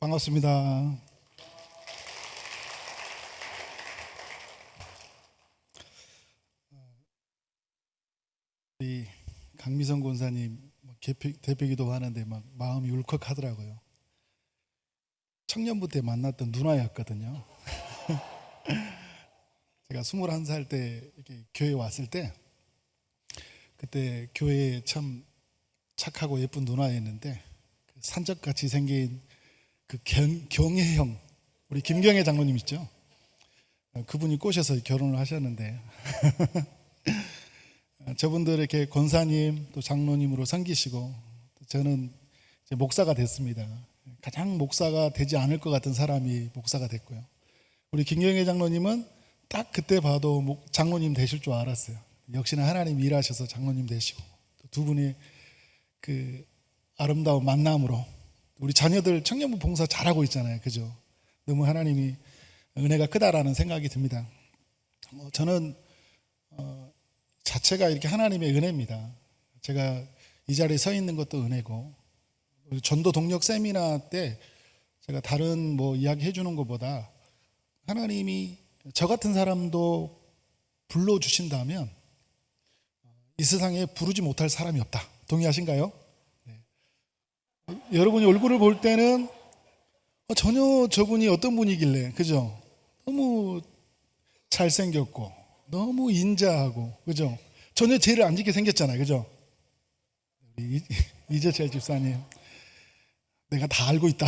반갑습니다. 우리 강미성 권사님 대표기도 하는데 막 마음이 울컥하더라고요. 청년부 때 만났던 누나였거든요. 제가 21살 때 이렇게 교회 왔을 때 그때 교회에 참 착하고 예쁜 누나였는데 산적같이 생긴 그 경혜형, 우리 김경혜 장로님 있죠? 그분이 꼬셔서 결혼을 하셨는데 저분들 이렇게 권사님 또 장로님으로 섬기시고 저는 이제 목사가 됐습니다. 가장 목사가 되지 않을 것 같은 사람이 목사가 됐고요. 우리 김경혜 장로님은 딱 그때 봐도 장로님 되실 줄 알았어요. 역시나 하나님 일하셔서 장로님 되시고 두 분이 그 아름다운 만남으로 우리 자녀들 청년부 봉사 잘하고 있잖아요. 그죠? 너무 하나님이 은혜가 크다라는 생각이 듭니다. 저는 자체가 이렇게 하나님의 은혜입니다. 제가 이 자리에 서 있는 것도 은혜고 전도 동력 세미나 때 제가 다른 이야기 해주는 것보다 하나님이 저 같은 사람도 불러주신다면 이 세상에 부르지 못할 사람이 없다. 동의하신가요? 네. 여러분이 얼굴을 볼 때는 전혀 저분이 어떤 분이길래, 그죠? 너무 잘생겼고 너무 인자하고, 그죠? 전혀 죄를 안 짓게 생겼잖아요. 그죠? 이재철 집사님, 내가 다 알고 있다.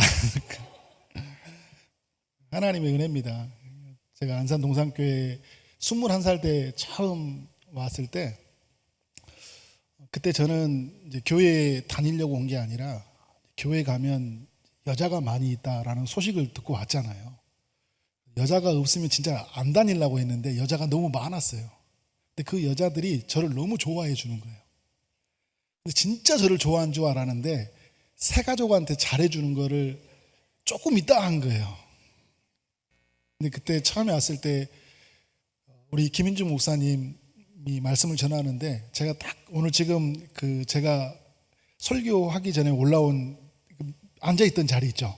하나님의 은혜입니다. 제가 안산 동산교회 21살 때 처음 왔을 때 그때 저는 이제 교회에 다니려고 온 게 아니라 교회 가면 여자가 많이 있다라는 소식을 듣고 왔잖아요. 여자가 없으면 진짜 안 다니려고 했는데 여자가 너무 많았어요. 근데 그 여자들이 저를 너무 좋아해 주는 거예요. 근데 진짜 저를 좋아하는 줄 알았는데 새 가족한테 잘해 주는 거를 조금 있다 한 거예요. 근데 그때 처음에 왔을 때 우리 김인주 목사님이 말씀을 전하는데 제가 딱 오늘 지금 제가 설교하기 전에 올라온 앉아있던 자리 있죠.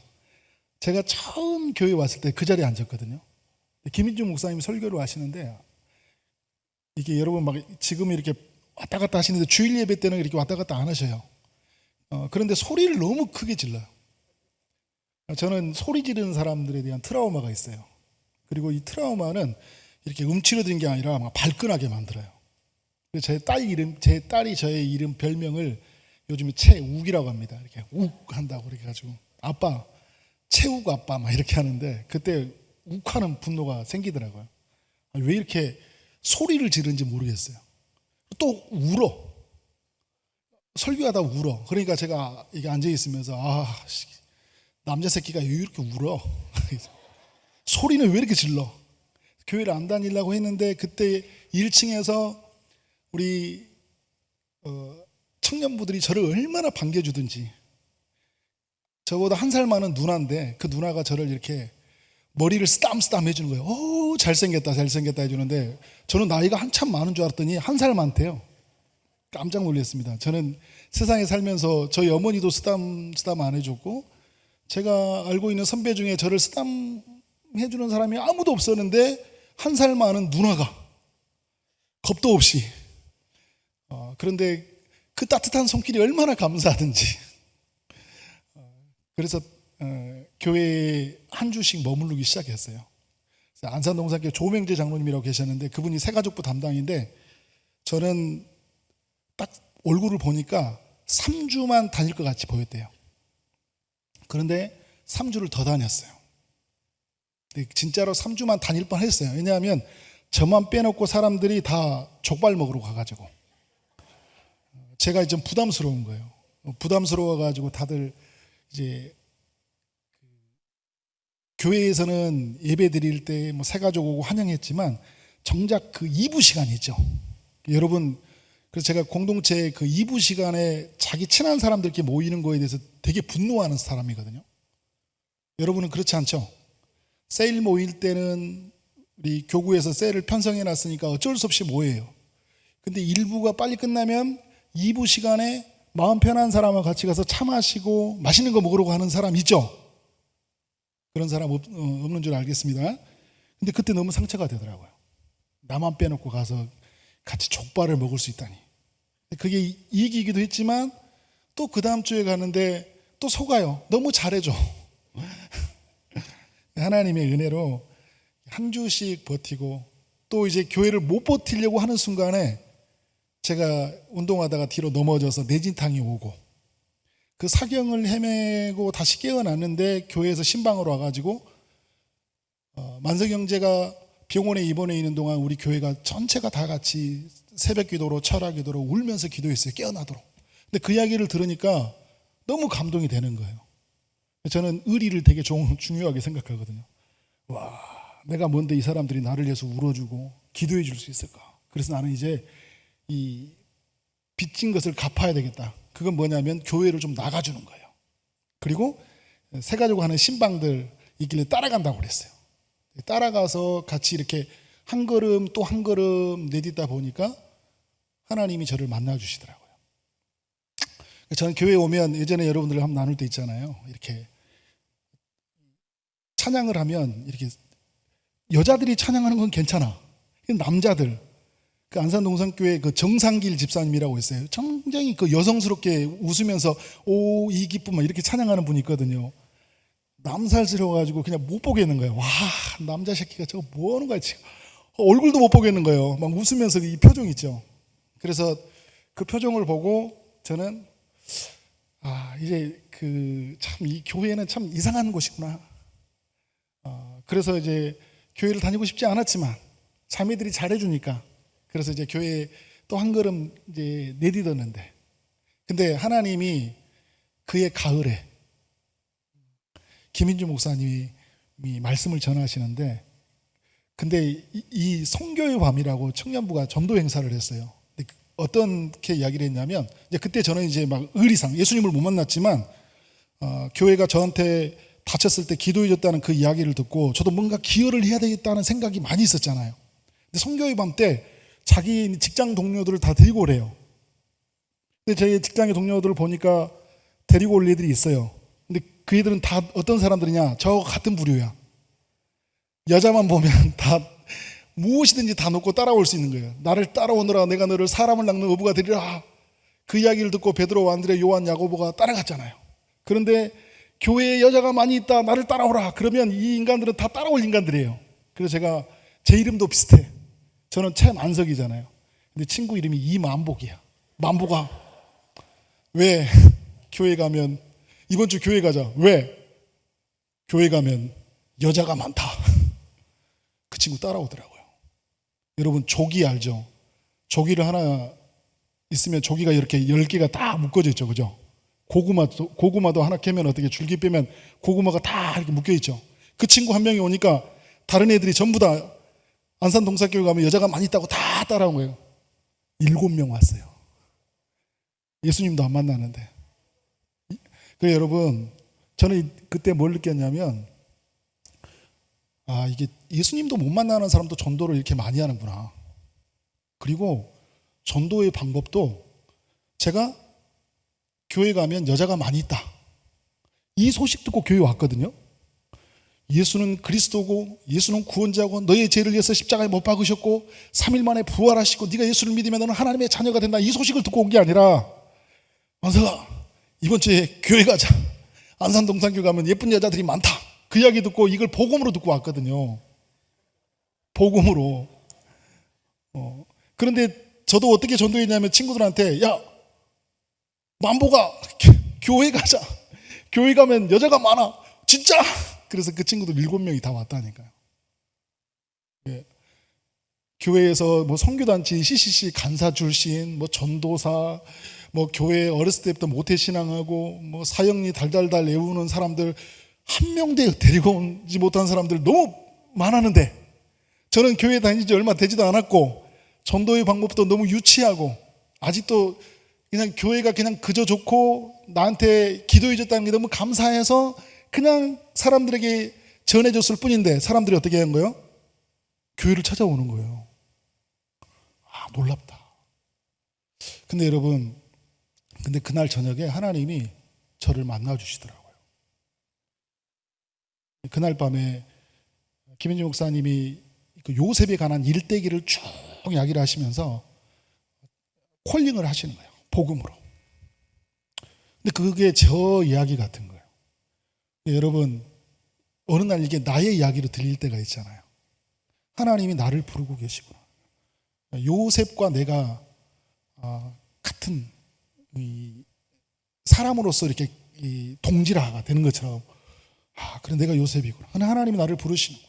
제가 처음 교회 왔을 때 그 자리에 앉았거든요. 김인주 목사님이 설교를 하시는데 이게 여러분 막 지금 이렇게 왔다 갔다 하시는데 주일 예배 때는 이렇게 왔다 갔다 안 하셔요. 그런데 소리를 너무 크게 질러요. 저는 소리 지르는 사람들에 대한 트라우마가 있어요. 그리고 이 트라우마는 이렇게 움츠러든 게 아니라 막 발끈하게 만들어요. 제 딸이 저의 이름 별명을 요즘에 채욱이라고 합니다. 이렇게 욱 한다고 그렇게 가지고 아빠 채욱 아빠 막 이렇게 하는데 그때 욱하는 분노가 생기더라고요. 왜 이렇게 소리를 지르는지 모르겠어요. 또 울어. 설교하다 울어. 그러니까 제가 이게 앉아 있으면서 남자 새끼가 왜 이렇게 울어? 소리는 왜 이렇게 질러? 교회를 안 다니려고 했는데 그때 1층에서 우리 청년부들이 저를 얼마나 반겨주든지 저보다 한 살 많은 누나인데 그 누나가 저를 이렇게 머리를 쓰담쓰담 해주는 거예요. 오, 잘생겼다 해주는데 저는 나이가 한참 많은 줄 알았더니 한 살 많대요. 깜짝 놀랐습니다. 저는 세상에 살면서 저희 어머니도 쓰담쓰담 안 해줬고 제가 알고 있는 선배 중에 저를 쓰담 해주는 사람이 아무도 없었는데 한 살 많은 누나가 겁도 없이 그런데 그 따뜻한 손길이 얼마나 감사하든지 그래서 교회에 한 주씩 머무르기 시작했어요. 안산동산교회 조명재 장로님이라고 계셨는데 그분이 새가족부 담당인데 저는 딱 얼굴을 보니까 3주만 다닐 것 같이 보였대요. 그런데 3주를 더 다녔어요. 진짜로 3주만 다닐 뻔했어요. 왜냐하면 저만 빼놓고 사람들이 다 족발 먹으러 가가지고 제가 좀 부담스러운 거예요. 부담스러워가지고 다들 이제 교회에서는 예배 드릴 때 새가족 오고 환영했지만 정작 그 2부 시간이죠. 여러분, 그래서 제가 공동체 그 2부 시간에 자기 친한 사람들끼리 모이는 거에 대해서 되게 분노하는 사람이거든요. 여러분은 그렇지 않죠? 세일 모일 때는 우리 교구에서 셀을 편성해 놨으니까 어쩔 수 없이 모여요. 근데 1부가 빨리 끝나면 2부 시간에 마음 편한 사람과 같이 가서 차 마시고 맛있는 거 먹으러 가는 사람 있죠? 그런 사람 없는 줄 알겠습니다. 근데 그때 너무 상처가 되더라고요. 나만 빼놓고 가서 같이 족발을 먹을 수 있다니. 그게 이익이기도 했지만 또 그 다음 주에 가는데 또 속아요. 너무 잘해줘. 하나님의 은혜로 한 주씩 버티고 또 이제 교회를 못 버티려고 하는 순간에 제가 운동하다가 뒤로 넘어져서 내진탕이 오고 그 사경을 헤매고 다시 깨어났는데 교회에서 신방으로 와가지고 만석 형제가 병원에 입원해 있는 동안 우리 교회가 전체가 다 같이 새벽 기도로 철학 기도로 울면서 기도했어요. 깨어나도록. 근데 그 이야기를 들으니까 너무 감동이 되는 거예요. 저는 의리를 되게 중요하게 생각하거든요. 와, 내가 뭔데 이 사람들이 나를 위해서 울어주고 기도해 줄 수 있을까? 그래서 나는 이제 이 빚진 것을 갚아야 되겠다. 그건 뭐냐면 교회를 좀 나가주는 거예요. 그리고 새 가지고 하는 신방들 있길래 따라간다고 그랬어요. 따라가서 같이 이렇게 한 걸음 또 한 걸음 내딛다 보니까 하나님이 저를 만나주시더라고요. 저는 교회에 오면 예전에 여러분들 한번 나눌 때 있잖아요. 이렇게 찬양을 하면 이렇게 여자들이 찬양하는 건 괜찮아. 남자들, 그 안산동산교회 그 정상길 집사님이라고 있어요. 굉장히 그 여성스럽게 웃으면서 오, 이 기쁨 이렇게 찬양하는 분이 있거든요. 남살스러워가지고 그냥 못 보겠는 거예요. 와, 남자 새끼가 저거 뭐 하는 거야 지금. 얼굴도 못 보겠는 거예요. 막 웃으면서 이 표정 있죠. 그래서 그 표정을 보고 저는 이제 참 이 교회는 참 이상한 곳이구나. 그래서 이제 교회를 다니고 싶지 않았지만 자매들이 잘해주니까 그래서 이제 교회에 또 한 걸음 이제 내딛었는데 근데 하나님이 그의 가을에 김인주 목사님이 말씀을 전하시는데 근데 이 성교의 밤이라고 청년부가 전도 행사를 했어요. 어떻게 이야기를 했냐면 이제 그때 저는 이제 막 의리상 예수님을 못 만났지만 교회가 저한테 다쳤을 때 기도해 줬다는 그 이야기를 듣고 저도 뭔가 기여를 해야 되겠다는 생각이 많이 있었잖아요. 근데 성교의 밤 때 자기 직장 동료들을 다 데리고 오래요. 근데 저희 직장의 동료들을 보니까 데리고 올 애들이 있어요. 근데 그 애들은 다 어떤 사람들이냐? 저 같은 부류야. 여자만 보면 다 무엇이든지 다 놓고 따라올 수 있는 거예요. 나를 따라오너라 내가 너를 사람을 낚는 어부가 되리라. 그 이야기를 듣고 베드로, 안드레, 요한, 야고보가 따라갔잖아요. 그런데 교회에 여자가 많이 있다. 나를 따라오라. 그러면 이 인간들은 다 따라올 인간들이에요. 그래서 제가 제 이름도 비슷해. 저는 최만석이잖아요. 근데 친구 이름이 이만복이야. 만복아. 왜? 교회 가면 이번 주 교회 가자. 왜? 교회 가면 여자가 많다. 그 친구 따라오더라고요. 여러분 조기 알죠? 조기를 하나 있으면 조기가 이렇게 10개가 다 묶어져 있죠. 그죠? 고구마도 하나 캐면 어떻게 줄기 빼면 고구마가 다 이렇게 묶여 있죠. 그 친구 한 명이 오니까 다른 애들이 전부 다 안산 동사교회 가면 여자가 많이 있다고 다 따라온 거예요. 7명 왔어요. 예수님도 안 만나는데. 그래서 여러분 저는 그때 뭘 느꼈냐면 이게 예수님도 못 만나는 사람도 전도를 이렇게 많이 하는구나. 그리고 전도의 방법도 제가 교회 가면 여자가 많이 있다. 이 소식 듣고 교회 왔거든요. 예수는 그리스도고 예수는 구원자고 너의 죄를 위해서 십자가에 못 박으셨고 3일 만에 부활하시고 네가 예수를 믿으면 너는 하나님의 자녀가 된다. 이 소식을 듣고 온 게 아니라 만석아 이번 주에 교회 가자. 안산동산교회 가면 예쁜 여자들이 많다. 그 이야기 듣고 이걸 복음으로 듣고 왔거든요. 복음으로. 그런데 저도 어떻게 전도했냐면 친구들한테 야 만보가 교회 가자. 교회 가면 여자가 많아. 진짜? 그래서 그 친구들 7명이 다 왔다니까요. 예. 교회에서 뭐 선교단체, CCC 간사 출신, 뭐 전도사, 뭐 교회 어렸을 때부터 모태신앙하고 뭐 사형리 달달달 외우는 사람들 한 명도 데리고 오지 못한 사람들 너무 많았는데 저는 교회 다닌 지 얼마 되지도 않았고 전도의 방법도 너무 유치하고 아직도 그냥 교회가 그냥 그저 좋고 나한테 기도해 줬다는 게 너무 감사해서 그냥 사람들에게 전해줬을 뿐인데 사람들이 어떻게 한 거예요? 교회를 찾아오는 거예요. 놀랍다. 근데 여러분 근데 그날 저녁에 하나님이 저를 만나 주시더라고요. 그날 밤에 김현주 목사님이 그 요셉에 관한 일대기를 쭉 이야기를 하시면서 콜링을 하시는 거예요. 복음으로. 근데 그게 저 이야기 같은 거예요. 여러분, 어느 날 이게 나의 이야기로 들릴 때가 있잖아요. 하나님이 나를 부르고 계시구나. 요셉과 내가 같은 사람으로서 이렇게 동질화가 되는 것처럼, 그래, 내가 요셉이구나. 하나님이 나를 부르시는구나.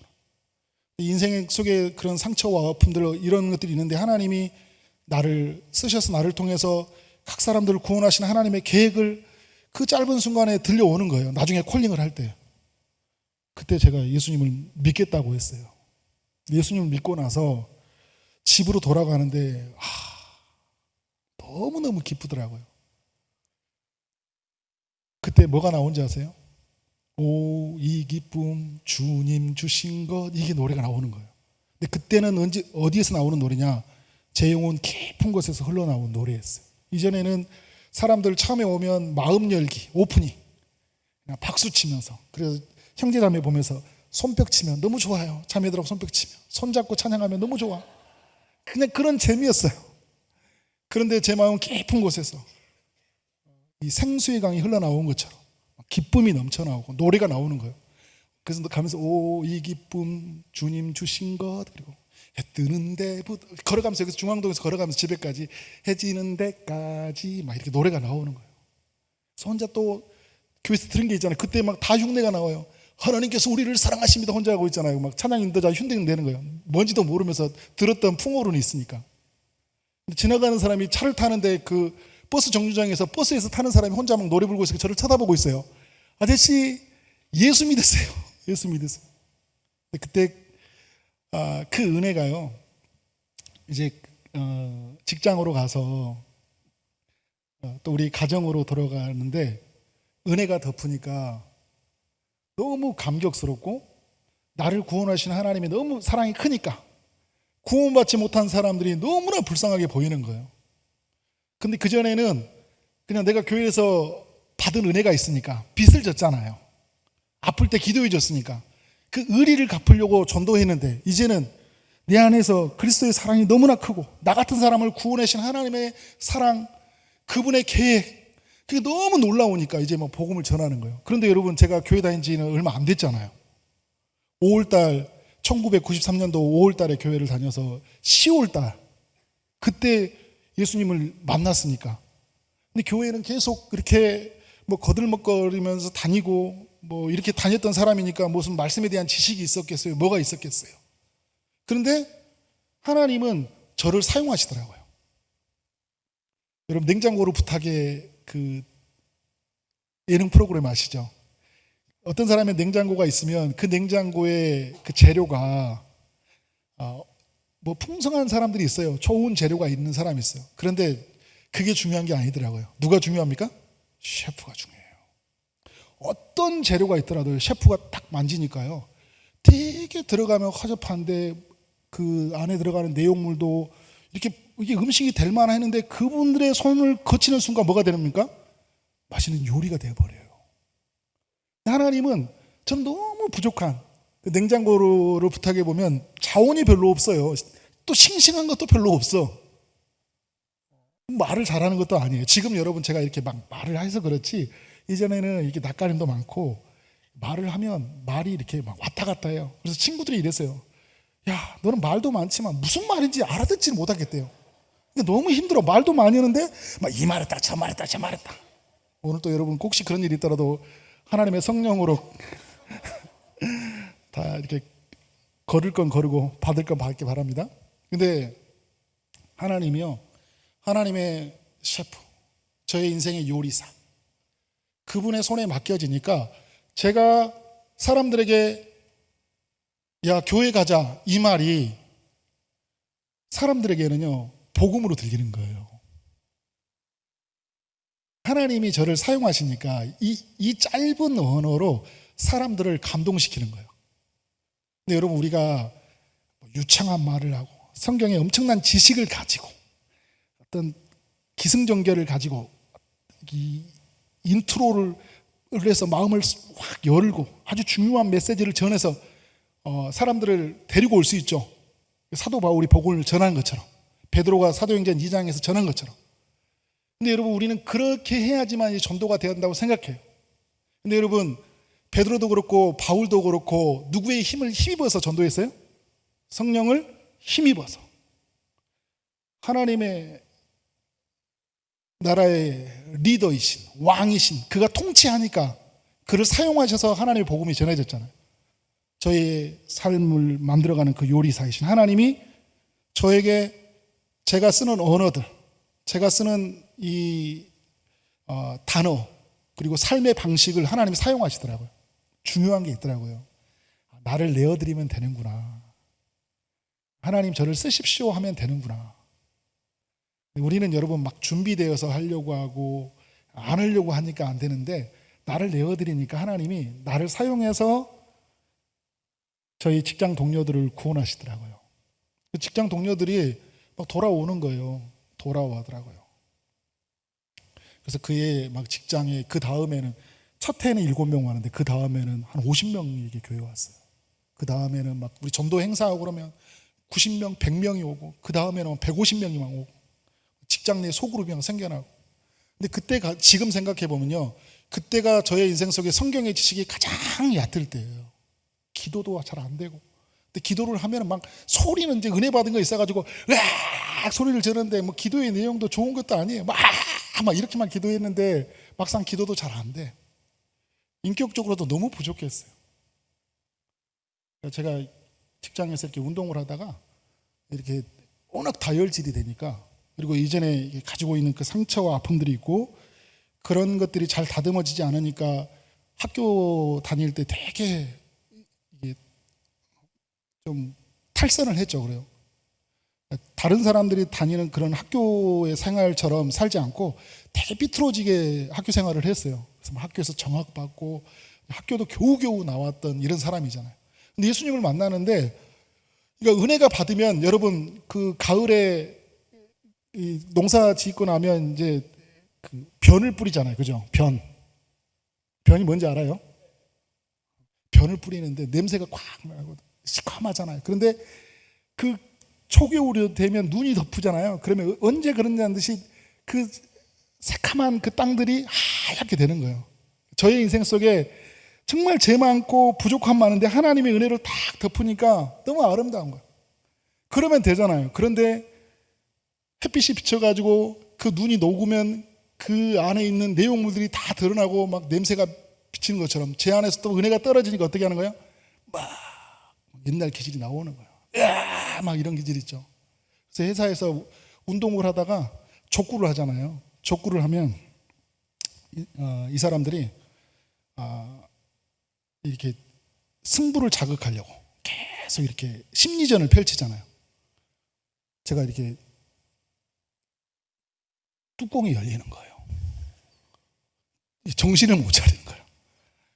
인생 속에 그런 상처와 아픔들, 이런 것들이 있는데 하나님이 나를 쓰셔서 나를 통해서 각 사람들을 구원하시는 하나님의 계획을 그 짧은 순간에 들려오는 거예요. 나중에 콜링을 할 때. 그때 제가 예수님을 믿겠다고 했어요. 예수님을 믿고 나서 집으로 돌아가는데 너무너무 기쁘더라고요. 그때 뭐가 나온지 아세요? 오, 이 기쁨 주님 주신 것, 이게 노래가 나오는 거예요. 근데 그때는 어디에서 나오는 노래냐? 제 영혼 깊은 곳에서 흘러나온 노래였어요. 이전에는 사람들 처음에 오면 마음 열기, 오프닝, 그냥 박수 치면서, 그래서 형제자매 보면서 손뼉 치면 너무 좋아요. 자매들하고 손뼉 치면 손잡고 찬양하면 너무 좋아. 그냥 그런 재미였어요. 그런데 제 마음 깊은 곳에서 이 생수의 강이 흘러나온 것처럼 기쁨이 넘쳐나오고 노래가 나오는 거예요. 그래서 가면서 오, 이 기쁨 주님 주신 것, 그리고 해 뜨는 데부터 걸어가면서, 여기서 중앙동에서 걸어가면서 집에까지 해 지는 데까지 막 이렇게 노래가 나오는 거예요. 그래서 혼자 또 교회에서 들은 게 있잖아요. 그때 막 다 흉내가 나와요. 하나님께서 우리를 사랑하십니다 혼자 하고 있잖아요. 막 찬양 인도자 흉내는 내는 거예요. 뭔지도 모르면서 들었던 풍어로는 있으니까. 지나가는 사람이 차를 타는데 그 버스 정류장에서 버스에서 타는 사람이 혼자 막 노래 부르고 있어서 저를 쳐다보고 있어요. 아저씨 예수 믿으세요. 예수 믿으세요. 그때 그 은혜가요, 이제 직장으로 가서 또 우리 가정으로 돌아가는데 은혜가 덮으니까 너무 감격스럽고, 나를 구원하신 하나님의 너무 사랑이 크니까 구원받지 못한 사람들이 너무나 불쌍하게 보이는 거예요. 근데 그전에는 그냥 내가 교회에서 받은 은혜가 있으니까 빚을 졌잖아요. 아플 때 기도해 줬으니까 그 의리를 갚으려고 전도했는데, 이제는 내 안에서 그리스도의 사랑이 너무나 크고 나 같은 사람을 구원하신 하나님의 사랑, 그분의 계획, 그게 너무 놀라우니까 이제 막 복음을 전하는 거예요. 그런데 여러분, 제가 교회 다닌 지는 얼마 안 됐잖아요. 5월달 1993년도 5월달에 교회를 다녀서 10월달 그때 예수님을 만났으니까. 근데 교회는 계속 이렇게 뭐 거들먹거리면서 다니고 뭐 이렇게 다녔던 사람이니까 무슨 말씀에 대한 지식이 있었겠어요? 뭐가 있었겠어요? 그런데 하나님은 저를 사용하시더라고요. 여러분, 냉장고를 부탁해, 그 예능 프로그램 아시죠? 어떤 사람의 냉장고가 있으면 그 냉장고에 그 재료가 뭐 풍성한 사람들이 있어요. 좋은 재료가 있는 사람이 있어요. 그런데 그게 중요한 게 아니더라고요. 누가 중요합니까? 셰프가 중요해요. 어떤 재료가 있더라도 셰프가 딱 만지니까요, 되게 들어가면 허접한데 그 안에 들어가는 내용물도 이게 음식이 될 만했는데 그분들의 손을 거치는 순간 뭐가 되는입니까? 맛있는 요리가 되어버려요. 하나님은 전 너무 부족한 그 냉장고를 부탁해 보면 자원이 별로 없어요. 또 싱싱한 것도 별로 없어. 말을 잘하는 것도 아니에요. 지금 여러분 제가 이렇게 막 말을 해서 그렇지, 이전에는 이렇게 낯가림도 많고 말을 하면 말이 이렇게 막 왔다 갔다 해요. 그래서 친구들이 이랬어요. 야, 너는 말도 많지만 무슨 말인지 알아듣지를 못하겠대요. 너무 힘들어. 말도 많이 하는데 막 이 말했다 저 말했다 저 말했다. 오늘 또 여러분 혹시 그런 일이 있더라도 하나님의 성령으로 다 이렇게 걸을 건 거르고 받을 건 받기 바랍니다. 근데 하나님이요, 하나님의 셰프, 저의 인생의 요리사, 그분의 손에 맡겨지니까 제가 사람들에게 야, 교회 가자, 이 말이 사람들에게는요 복음으로 들리는 거예요. 하나님이 저를 사용하시니까 이 짧은 언어로 사람들을 감동시키는 거예요. 근데 여러분, 우리가 유창한 말을 하고 성경에 엄청난 지식을 가지고 어떤 기승전결을 가지고 이 인트로를 해서 마음을 확 열고 아주 중요한 메시지를 전해서 사람들을 데리고 올 수 있죠. 사도 바울이 복음을 전한 것처럼, 베드로가 사도행전 2장에서 전한 것처럼. 근데 여러분, 우리는 그렇게 해야지만 전도가 된다고 생각해요. 근데 여러분, 베드로도 그렇고 바울도 그렇고 누구의 힘을 힘입어서 전도했어요? 성령을 힘입어서. 하나님의 나라의 리더이신, 왕이신 그가 통치하니까 그를 사용하셔서 하나님의 복음이 전해졌잖아요. 저의 삶을 만들어가는 그 요리사이신 하나님이 저에게 제가 쓰는 언어들, 제가 쓰는 이 단어, 그리고 삶의 방식을 하나님이 사용하시더라고요. 중요한 게 있더라고요. 나를 내어드리면 되는구나. 하나님 저를 쓰십시오 하면 되는구나. 우리는 여러분 막 준비되어서 하려고 하고 안 하려고 하니까 안 되는데, 나를 내어드리니까 하나님이 나를 사용해서 저희 직장 동료들을 구원하시더라고요. 그 직장 동료들이 막 돌아오는 거예요. 돌아오더라고요. 그래서 그의 막 직장에 그 다음에는 첫 해는 7명 왔는데 그 다음에는 한 50명이 이렇게 교회 왔어요. 그 다음에는 막 우리 전도 행사하고 그러면 90명, 100명이 오고, 그 다음에는 150명이 막 오고, 직장 내 소그룹이 막 생겨나고. 근데 그때가, 지금 생각해 보면요, 그때가 저의 인생 속에 성경의 지식이 가장 얕을 때예요. 기도도 잘 안 되고. 근데 기도를 하면 막 소리는 이제 은혜 받은 거 있어가지고 으악 소리를 지르는데 뭐 기도의 내용도 좋은 것도 아니에요. 막 이렇게만 기도했는데 막상 기도도 잘 안 돼. 인격적으로도 너무 부족했어요. 제가 직장에서 이렇게 운동을 하다가 이렇게 워낙 다혈질이 되니까, 그리고 이전에 가지고 있는 그 상처와 아픔들이 있고 그런 것들이 잘 다듬어지지 않으니까 학교 다닐 때 되게 이게 좀 탈선을 했죠. 그래요. 다른 사람들이 다니는 그런 학교의 생활처럼 살지 않고 되게 삐뚤어지게 학교 생활을 했어요. 그래서 학교에서 정학받고 학교도 겨우겨우 나왔던 이런 사람이잖아요. 근데 예수님을 만나는데, 그러니까 은혜가 받으면 여러분 그 가을에 이 농사 짓고 나면 이제 그 변을 뿌리잖아요. 그죠? 변이 뭔지 알아요? 변을 뿌리는데 냄새가 꽉 나고 시커하잖아요. 그런데 그 초겨울이 되면 눈이 덮으잖아요. 그러면 언제 그런다는 듯이 그 새카만 그 땅들이 하얗게 되는 거예요. 저의 인생 속에 정말 죄 많고 부족함 많은데 하나님의 은혜를 딱 덮으니까 너무 아름다운 거예요. 그러면 되잖아요. 그런데 햇빛이 비쳐가지고 그 눈이 녹으면 그 안에 있는 내용물들이 다 드러나고 막 냄새가 비치는 것처럼 제 안에서 또 은혜가 떨어지니까 어떻게 하는 거예요? 막 옛날 기질이 나오는 거예요. 으아! 막 이런 기질 있죠. 그래서 회사에서 운동을 하다가 족구를 하잖아요. 족구를 하면 이 사람들이 이렇게 승부를 자극하려고 계속 이렇게 심리전을 펼치잖아요. 제가 이렇게 뚜껑이 열리는 거예요. 정신을 못 차리는 거예요.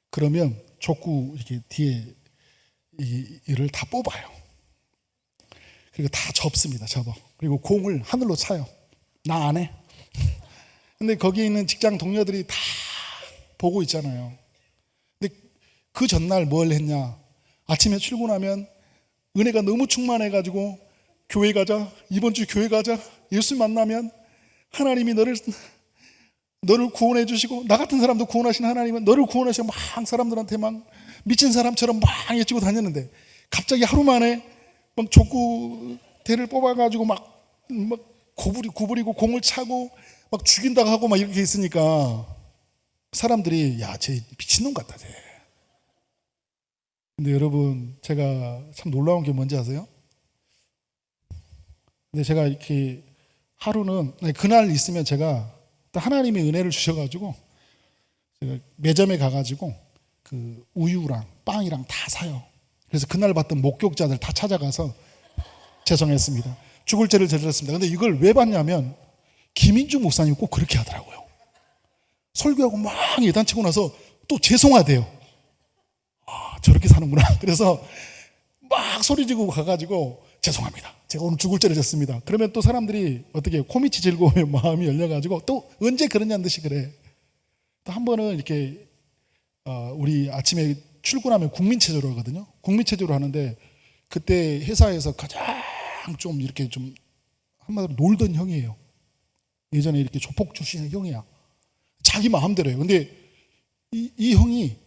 그러면 족구 이렇게 뒤에 이를 다 뽑아요. 그리고 다 접습니다. 접어. 그리고 공을 하늘로 차요. 나 안 해. 근데 거기 있는 직장 동료들이 다 보고 있잖아요. 근데 그 전날 뭘 했냐? 아침에 출근하면 은혜가 너무 충만해가지고 교회 가자. 이번 주 교회 가자. 예수 만나면 하나님이 너를 구원해 주시고, 나 같은 사람도 구원하신 하나님은 너를 구원하시고 막 사람들한테 막 미친 사람처럼 막 외치고 다녔는데, 갑자기 하루 만에 막 족구 대를 뽑아가지고 막 구부리고 공을 차고 막 죽인다고 하고 막 이렇게 있으니까 사람들이 야, 쟤 미친놈 같다 쟤. 근데 여러분, 제가 참 놀라운 게 뭔지 아세요? 근데 제가 이렇게 하루는 그날 있으면 제가 하나님의 은혜를 주셔가지고 제가 매점에 가가지고 그 우유랑 빵이랑 다 사요. 그래서 그날 봤던 목격자들 다 찾아가서 죄송했습니다, 죽을 죄를 저질렀습니다. 근데 이걸 왜 봤냐면 김인주 목사님 꼭 그렇게 하더라고요. 설교하고 막 예단치고 나서 또 죄송하대요. 저렇게 사는구나. 그래서 막 소리지고 가가지고 죄송합니다, 제가 오늘 죽을 죄를 졌습니다. 그러면 또 사람들이 어떻게 코미치 즐거우면 마음이 열려가지고 또 언제 그러냐는 듯이 그래. 또 한 번은 이렇게 우리 아침에 출근하면 국민체조를 하거든요. 국민체조를 하는데 그때 회사에서 가장 좀 이렇게 좀 한마디로 놀던 형이에요. 예전에 이렇게 조폭 출신의 형이야. 자기 마음대로 해요. 근데 이 형이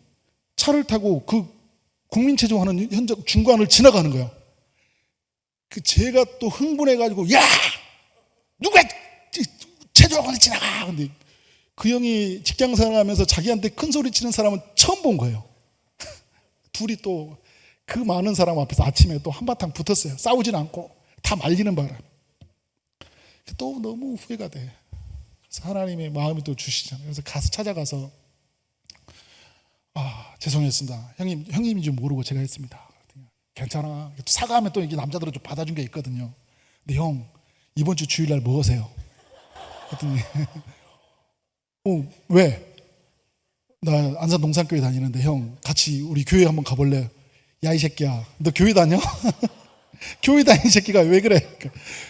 차를 타고 그 국민체조 하는 현장 중간을 지나가는 거야. 그 제가 또 흥분해가지고 야! 누가 체조학원을 지나가! 근데 그 형이 직장생활하면서 자기한테 큰 소리 치는 사람은 처음 본 거예요. 둘이 또 그 많은 사람 앞에서 아침에 또 한바탕 붙었어요. 싸우진 않고 다 말리는 바람. 또 너무 후회가 돼. 그래서 하나님의 마음이 또 주시잖아요. 그래서 가서 찾아가서 죄송했습니다. 형님인 줄 모르고 제가 했습니다. 괜찮아. 사과하면 또 이게 남자들은 좀 받아준 게 있거든요. 근데 형 이번 주 주일날 뭐 하세요? 그랬더니 왜? 나 안산 동산교회 다니는데 형 같이 우리 교회 한번 가볼래? 야 이 새끼야 너 교회 다녀? 교회 다니는 새끼가 왜 그래?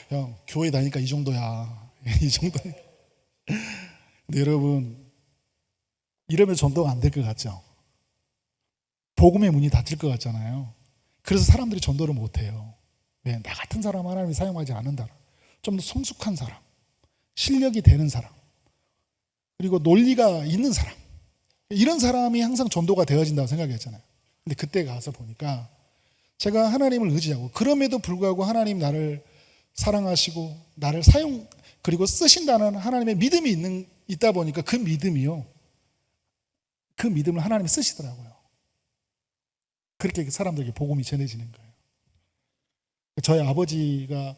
형 교회 다니니까 이 정도야. 이 정도. 근데 여러분 이러면 전도가 안 될 것 같죠? 복음의 문이 닫힐 것 같잖아요. 그래서 사람들이 전도를 못해요. 왜? 나 같은 사람 하나님이 사용하지 않는다. 좀 더 성숙한 사람, 실력이 되는 사람, 그리고 논리가 있는 사람, 이런 사람이 항상 전도가 되어진다고 생각했잖아요. 근데 그때 가서 보니까 제가 하나님을 의지하고 그럼에도 불구하고 하나님 나를 사랑하시고 나를 그리고 쓰신다는 하나님의 믿음이 있다 보니까 그 믿음을 하나님이 쓰시더라고요. 그렇게 사람들에게 복음이 전해지는 거예요. 저희 아버지가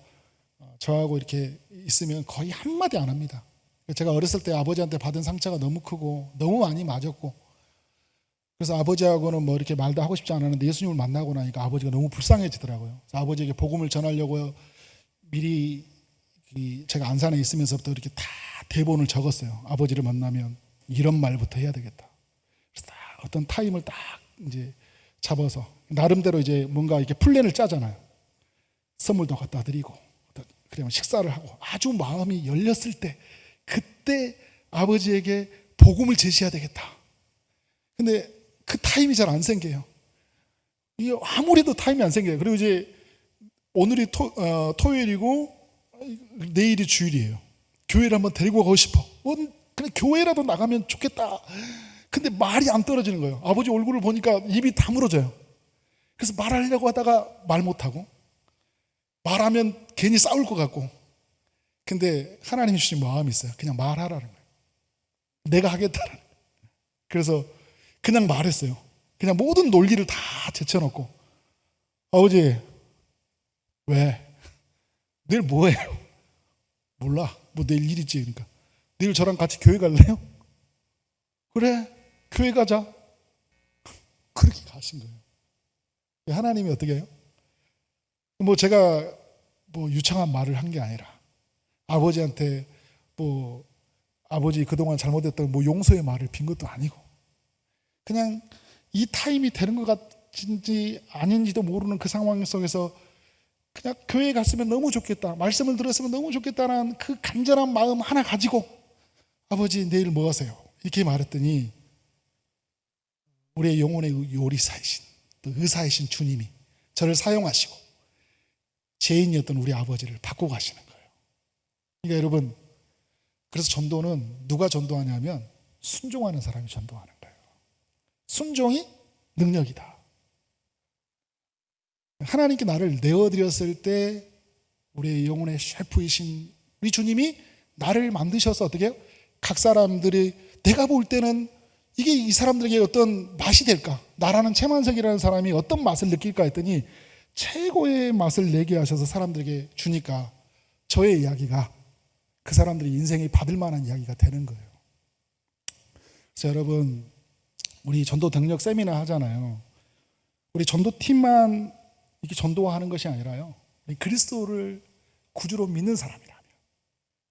저하고 이렇게 있으면 거의 한마디 안 합니다. 제가 어렸을 때 아버지한테 받은 상처가 너무 크고 너무 많이 맞았고, 그래서 아버지하고는 뭐 이렇게 말도 하고 싶지 않았는데 예수님을 만나고 나니까 아버지가 너무 불쌍해지더라고요. 그래서 아버지에게 복음을 전하려고 미리 제가 안산에 있으면서부터 이렇게 다 대본을 적었어요. 아버지를 만나면 이런 말부터 해야 되겠다. 그래서 딱 어떤 타임을 딱 이제 잡아서 나름대로 이제 뭔가 이렇게 플랜을 짜잖아요. 선물도 갖다 드리고 그러면 식사를 하고 아주 마음이 열렸을 때 그때 아버지에게 복음을 제시해야 되겠다. 근데 그 타임이 잘 안 생겨요. 이게 아무래도 타임이 안 생겨요. 그리고 이제 오늘이 토요일이고 내일이 주일이에요. 교회를 한번 데리고 가고 싶어. 그냥 교회라도 나가면 좋겠다. 근데 말이 안 떨어지는 거예요. 아버지 얼굴을 보니까 입이 다물어져요. 그래서 말하려고 하다가 말 못하고, 말하면 괜히 싸울 것 같고. 근데 하나님이 주신 마음이 있어요. 그냥 말하라는 거예요. 내가 하겠다는 거예요. 그래서 그냥 말했어요. 그냥 모든 논리를 다 제쳐놓고, 아버지 왜? 내일 뭐해요? 몰라. 뭐 내일 일 있지. 그러니까 내일 저랑 같이 교회 갈래요? 그래 교회 가자. 그렇게 가신 거예요. 하나님이 어떻게 해요? 뭐 제가 뭐 유창한 말을 한 게 아니라 아버지한테 뭐 아버지 그동안 잘못했던 뭐 용서의 말을 빈 것도 아니고, 그냥 이 타임이 되는 것 같은지 아닌지도 모르는 그 상황 속에서 그냥 교회에 갔으면 너무 좋겠다, 말씀을 들었으면 너무 좋겠다는 그 간절한 마음 하나 가지고 아버지 내일 뭐 하세요? 이렇게 말했더니 우리의 영혼의 요리사이신 또 의사이신 주님이 저를 사용하시고 죄인이었던 우리 아버지를 바꾸고 가시는 거예요. 그러니까 여러분, 그래서 전도는 누가 전도하냐면 순종하는 사람이 전도하는 거예요. 순종이 능력이다. 하나님께 나를 내어드렸을 때 우리의 영혼의 셰프이신 우리 주님이 나를 만드셔서 어떻게 해요? 각 사람들이 내가 볼 때는 이게 이 사람들에게 어떤 맛이 될까? 나라는 최만석이라는 사람이 어떤 맛을 느낄까 했더니 최고의 맛을 내게 하셔서 사람들에게 주니까 저의 이야기가 그 사람들이 인생이 받을 만한 이야기가 되는 거예요. 그래서 여러분, 우리 전도 등력 세미나 하잖아요. 우리 전도팀만 이렇게 전도하는 것이 아니라요, 우리 그리스도를 구주로 믿는 사람이라면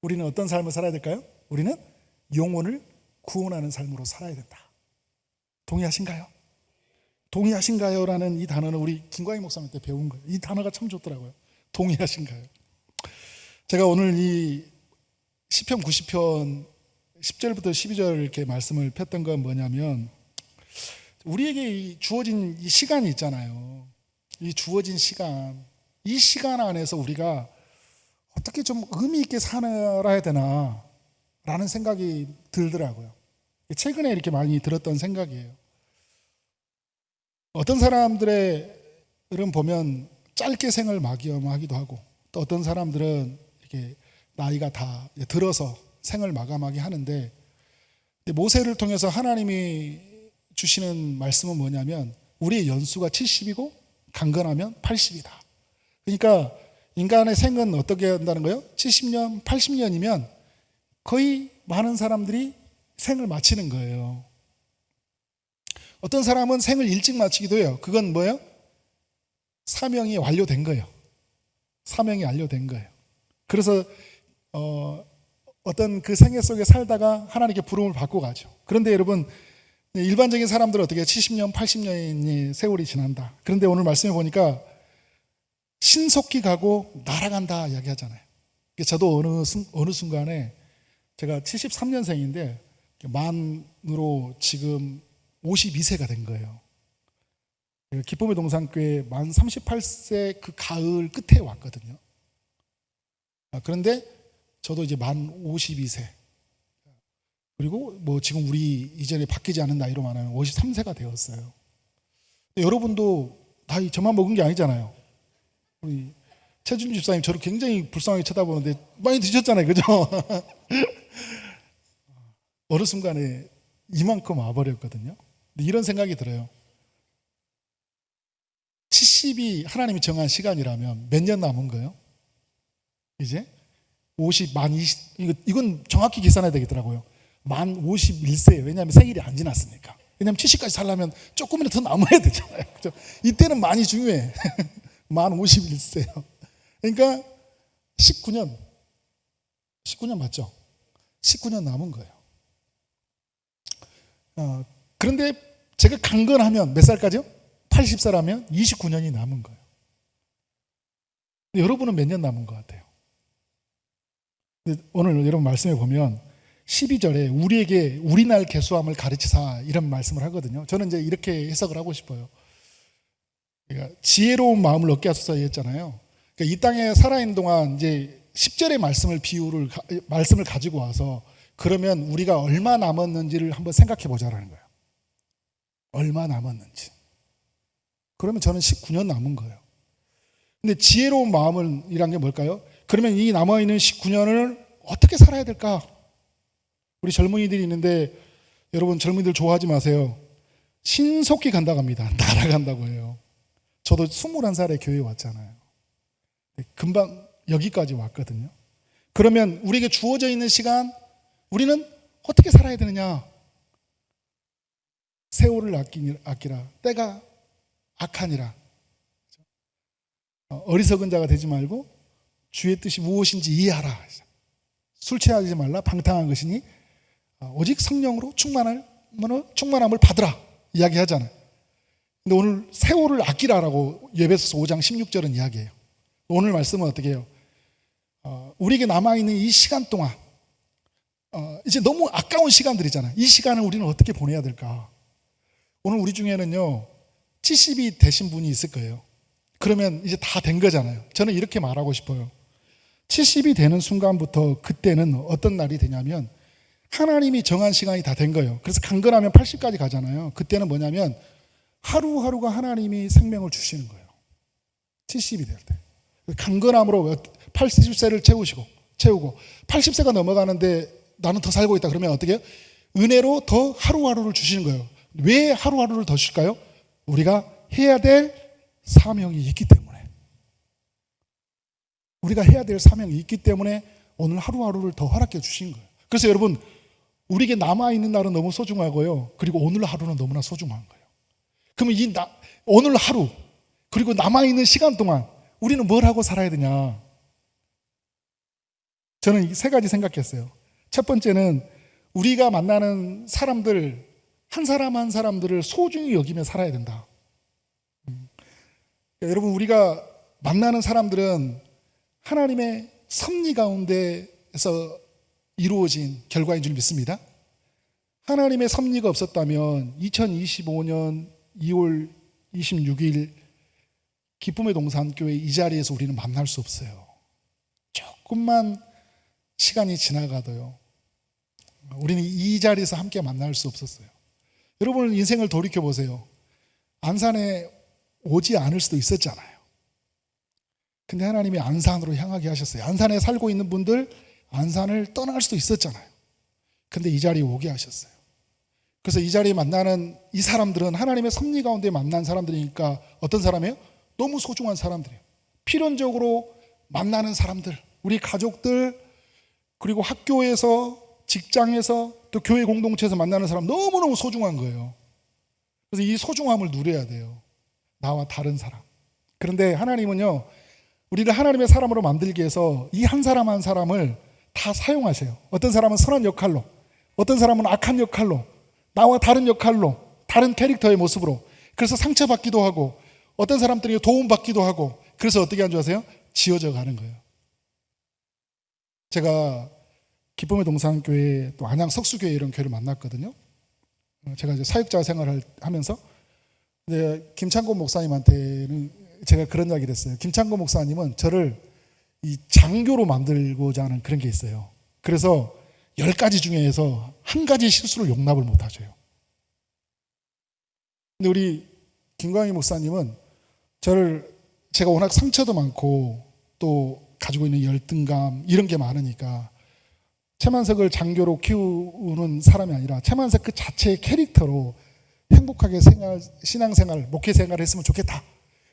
우리는 어떤 삶을 살아야 될까요? 우리는 영혼을 구원하는 삶으로 살아야 된다. 동의하신가요? 동의하신가요? 라는 이 단어는 우리 김광희 목사님 때 배운 거예요. 이 단어가 참 좋더라고요. 동의하신가요? 제가 오늘 이 시편 90편 10절부터 12절 이렇게 말씀을 폈던 건 뭐냐면, 우리에게 주어진 이 시간이 있잖아요. 이 주어진 시간, 이 시간 안에서 우리가 어떻게 좀 의미 있게 살아야 되나 라는 생각이 들더라고요. 최근에 이렇게 많이 들었던 생각이에요. 어떤 사람들은 보면 짧게 생을 마감하기도 하고, 또 어떤 사람들은 이렇게 나이가 다 들어서 생을 마감하게 하는데, 모세를 통해서 하나님이 주시는 말씀은 뭐냐면 우리의 연수가 70이고 강건하면 80이다. 그러니까 인간의 생은 어떻게 한다는 거예요? 70년, 80년이면 거의 많은 사람들이 생을 마치는 거예요. 어떤 사람은 생을 일찍 마치기도 해요. 그건 뭐예요? 사명이 완료된 거예요. 사명이 완료된 거예요. 그래서 어떤 그 생애 속에 살다가 하나님께 부름을 받고 가죠. 그런데 여러분, 일반적인 사람들은 어떻게 70년, 80년이 세월이 지난다. 그런데 오늘 말씀해 보니까 신속히 가고 날아간다 이야기하잖아요. 저도 어느 순간에 제가 73년생인데 만으로 지금 52세가 된 거예요. 기쁨의 동산교회 만 38세 그 가을 끝에 왔거든요. 그런데 저도 이제 만 52세. 그리고 뭐 지금 우리 이전에 바뀌지 않은 나이로 말하면 53세가 되었어요. 여러분도 나이 저만 먹은 게 아니잖아요. 우리 최준 집사님 저를 굉장히 불쌍하게 쳐다보는데 많이 드셨잖아요. 그죠? 어느 순간에 이만큼 와버렸거든요. 근데 이런 생각이 들어요. 70이 하나님이 정한 시간이라면 몇 년 남은 거예요? 이제 50, 만 20, 이건 정확히 계산해야 되겠더라고요. 만 51세예요. 왜냐하면 생일이 안 지났으니까. 왜냐하면 70까지 살려면 조금이라도 더 남아야 되잖아요. 그죠? 이때는 많이 중요해. 만 51세요. 그러니까 19년 맞죠? 19년 남은 거예요. 그런데 제가 강건하면 몇 살까지요? 80살하면 29년이 남은 거예요. 여러분은 몇 년 남은 것 같아요? 오늘 여러분 말씀해 보면 12절에 우리에게 우리 날 계수함을 가르치사 이런 말씀을 하거든요. 저는 이제 이렇게 해석을 하고 싶어요. 그러니까 지혜로운 마음을 얻게 하소서 했잖아요. 그러니까 이 땅에 살아있는 동안 이제 10절의 말씀을 가지고 와서 그러면 우리가 얼마 남았는지를 한번 생각해 보자라는 거예요. 얼마 남았는지. 그러면 저는 19년 남은 거예요. 근데 지혜로운 마음이란 게 뭘까요? 그러면 이 남아있는 19년을 어떻게 살아야 될까? 우리 젊은이들이 있는데 여러분 젊은이들 좋아하지 마세요. 신속히 간다고 합니다. 날아간다고 해요. 저도 21살에 교회에 왔잖아요. 금방 여기까지 왔거든요. 그러면 우리에게 주어져 있는 시간 우리는 어떻게 살아야 되느냐? 세월을 아끼라 때가 악하니라. 어리석은 자가 되지 말고 주의 뜻이 무엇인지 이해하라. 술 취하지 말라 방탕한 것이니 오직 성령으로 충만함을 받으라 이야기하잖아요. 근데 오늘 세월을 아끼라라고 에베소서 5장 16절은 이야기해요. 오늘 말씀은 어떻게 해요? 우리에게 남아있는 이 시간 동안 이제 너무 아까운 시간들이잖아요. 이 시간을 우리는 어떻게 보내야 될까? 오늘 우리 중에는요 70이 되신 분이 있을 거예요. 그러면 이제 다 된 거잖아요. 저는 이렇게 말하고 싶어요. 70이 되는 순간부터 그때는 어떤 날이 되냐면 하나님이 정한 시간이 다 된 거예요. 그래서 강건하면 80까지 가잖아요. 그때는 뭐냐면 하루하루가 하나님이 생명을 주시는 거예요. 70이 될 때. 강건함으로 80세를 채우고 80세가 넘어가는데 나는 더 살고 있다. 그러면 어떻게 해요? 은혜로 더 하루하루를 주시는 거예요. 왜 하루하루를 더 주실까요? 우리가 해야 될 사명이 있기 때문에. 우리가 해야 될 사명이 있기 때문에 오늘 하루하루를 더 허락해 주신 거예요. 그래서 여러분 우리에게 남아있는 날은 너무 소중하고요. 그리고 오늘 하루는 너무나 소중한 거예요. 그러면 오늘 하루 그리고 남아있는 시간 동안 우리는 뭘 하고 살아야 되냐? 저는 세 가지 생각했어요. 첫 번째는 우리가 만나는 사람들 한 사람 한 사람들을 소중히 여기며 살아야 된다. 여러분 우리가 만나는 사람들은 하나님의 섭리 가운데에서 이루어진 결과인 줄 믿습니다. 하나님의 섭리가 없었다면 2025년 2월 26일 기쁨의 동산교회 이 자리에서 우리는 만날 수 없어요. 조금만 시간이 지나가도요, 우리는 이 자리에서 함께 만날 수 없었어요. 여러분 인생을 돌이켜 보세요. 안산에 오지 않을 수도 있었잖아요. 근데 하나님이 안산으로 향하게 하셨어요. 안산에 살고 있는 분들 안산을 떠날 수도 있었잖아요. 근데 이 자리에 오게 하셨어요. 그래서 이 자리에 만나는 이 사람들은 하나님의 섭리 가운데 만난 사람들이니까 어떤 사람이에요? 너무 소중한 사람들이에요. 필연적으로 만나는 사람들, 우리 가족들, 그리고 학교에서, 직장에서, 또 교회 공동체에서 만나는 사람 너무너무 소중한 거예요. 그래서 이 소중함을 누려야 돼요. 나와 다른 사람. 그런데 하나님은요, 우리를 하나님의 사람으로 만들기 위해서 이 한 사람 한 사람을 다 사용하세요. 어떤 사람은 선한 역할로, 어떤 사람은 악한 역할로, 나와 다른 역할로, 다른 캐릭터의 모습으로. 그래서 상처받기도 하고, 어떤 사람들이 도움받기도 하고, 그래서 어떻게 한 줄 아세요? 지어져 가는 거예요. 제가 기쁨의 동산교회 또 안양 석수교회 이런 교회를 만났거든요. 제가 이제 사역자 생활을 하면서 김창곤 목사님한테는 제가 그런 이야기를 했어요. 김창곤 목사님은 저를 이 장교로 만들고자 하는 그런 게 있어요. 그래서 10가지 중에서 한 가지 실수를 용납을 못 하셔요. 근데 우리 김광희 목사님은 제가 워낙 상처도 많고 또 가지고 있는 열등감 이런 게 많으니까 최만석을 장교로 키우는 사람이 아니라 최만석 그 자체의 캐릭터로 행복하게 신앙생활, 목회생활을 했으면 좋겠다.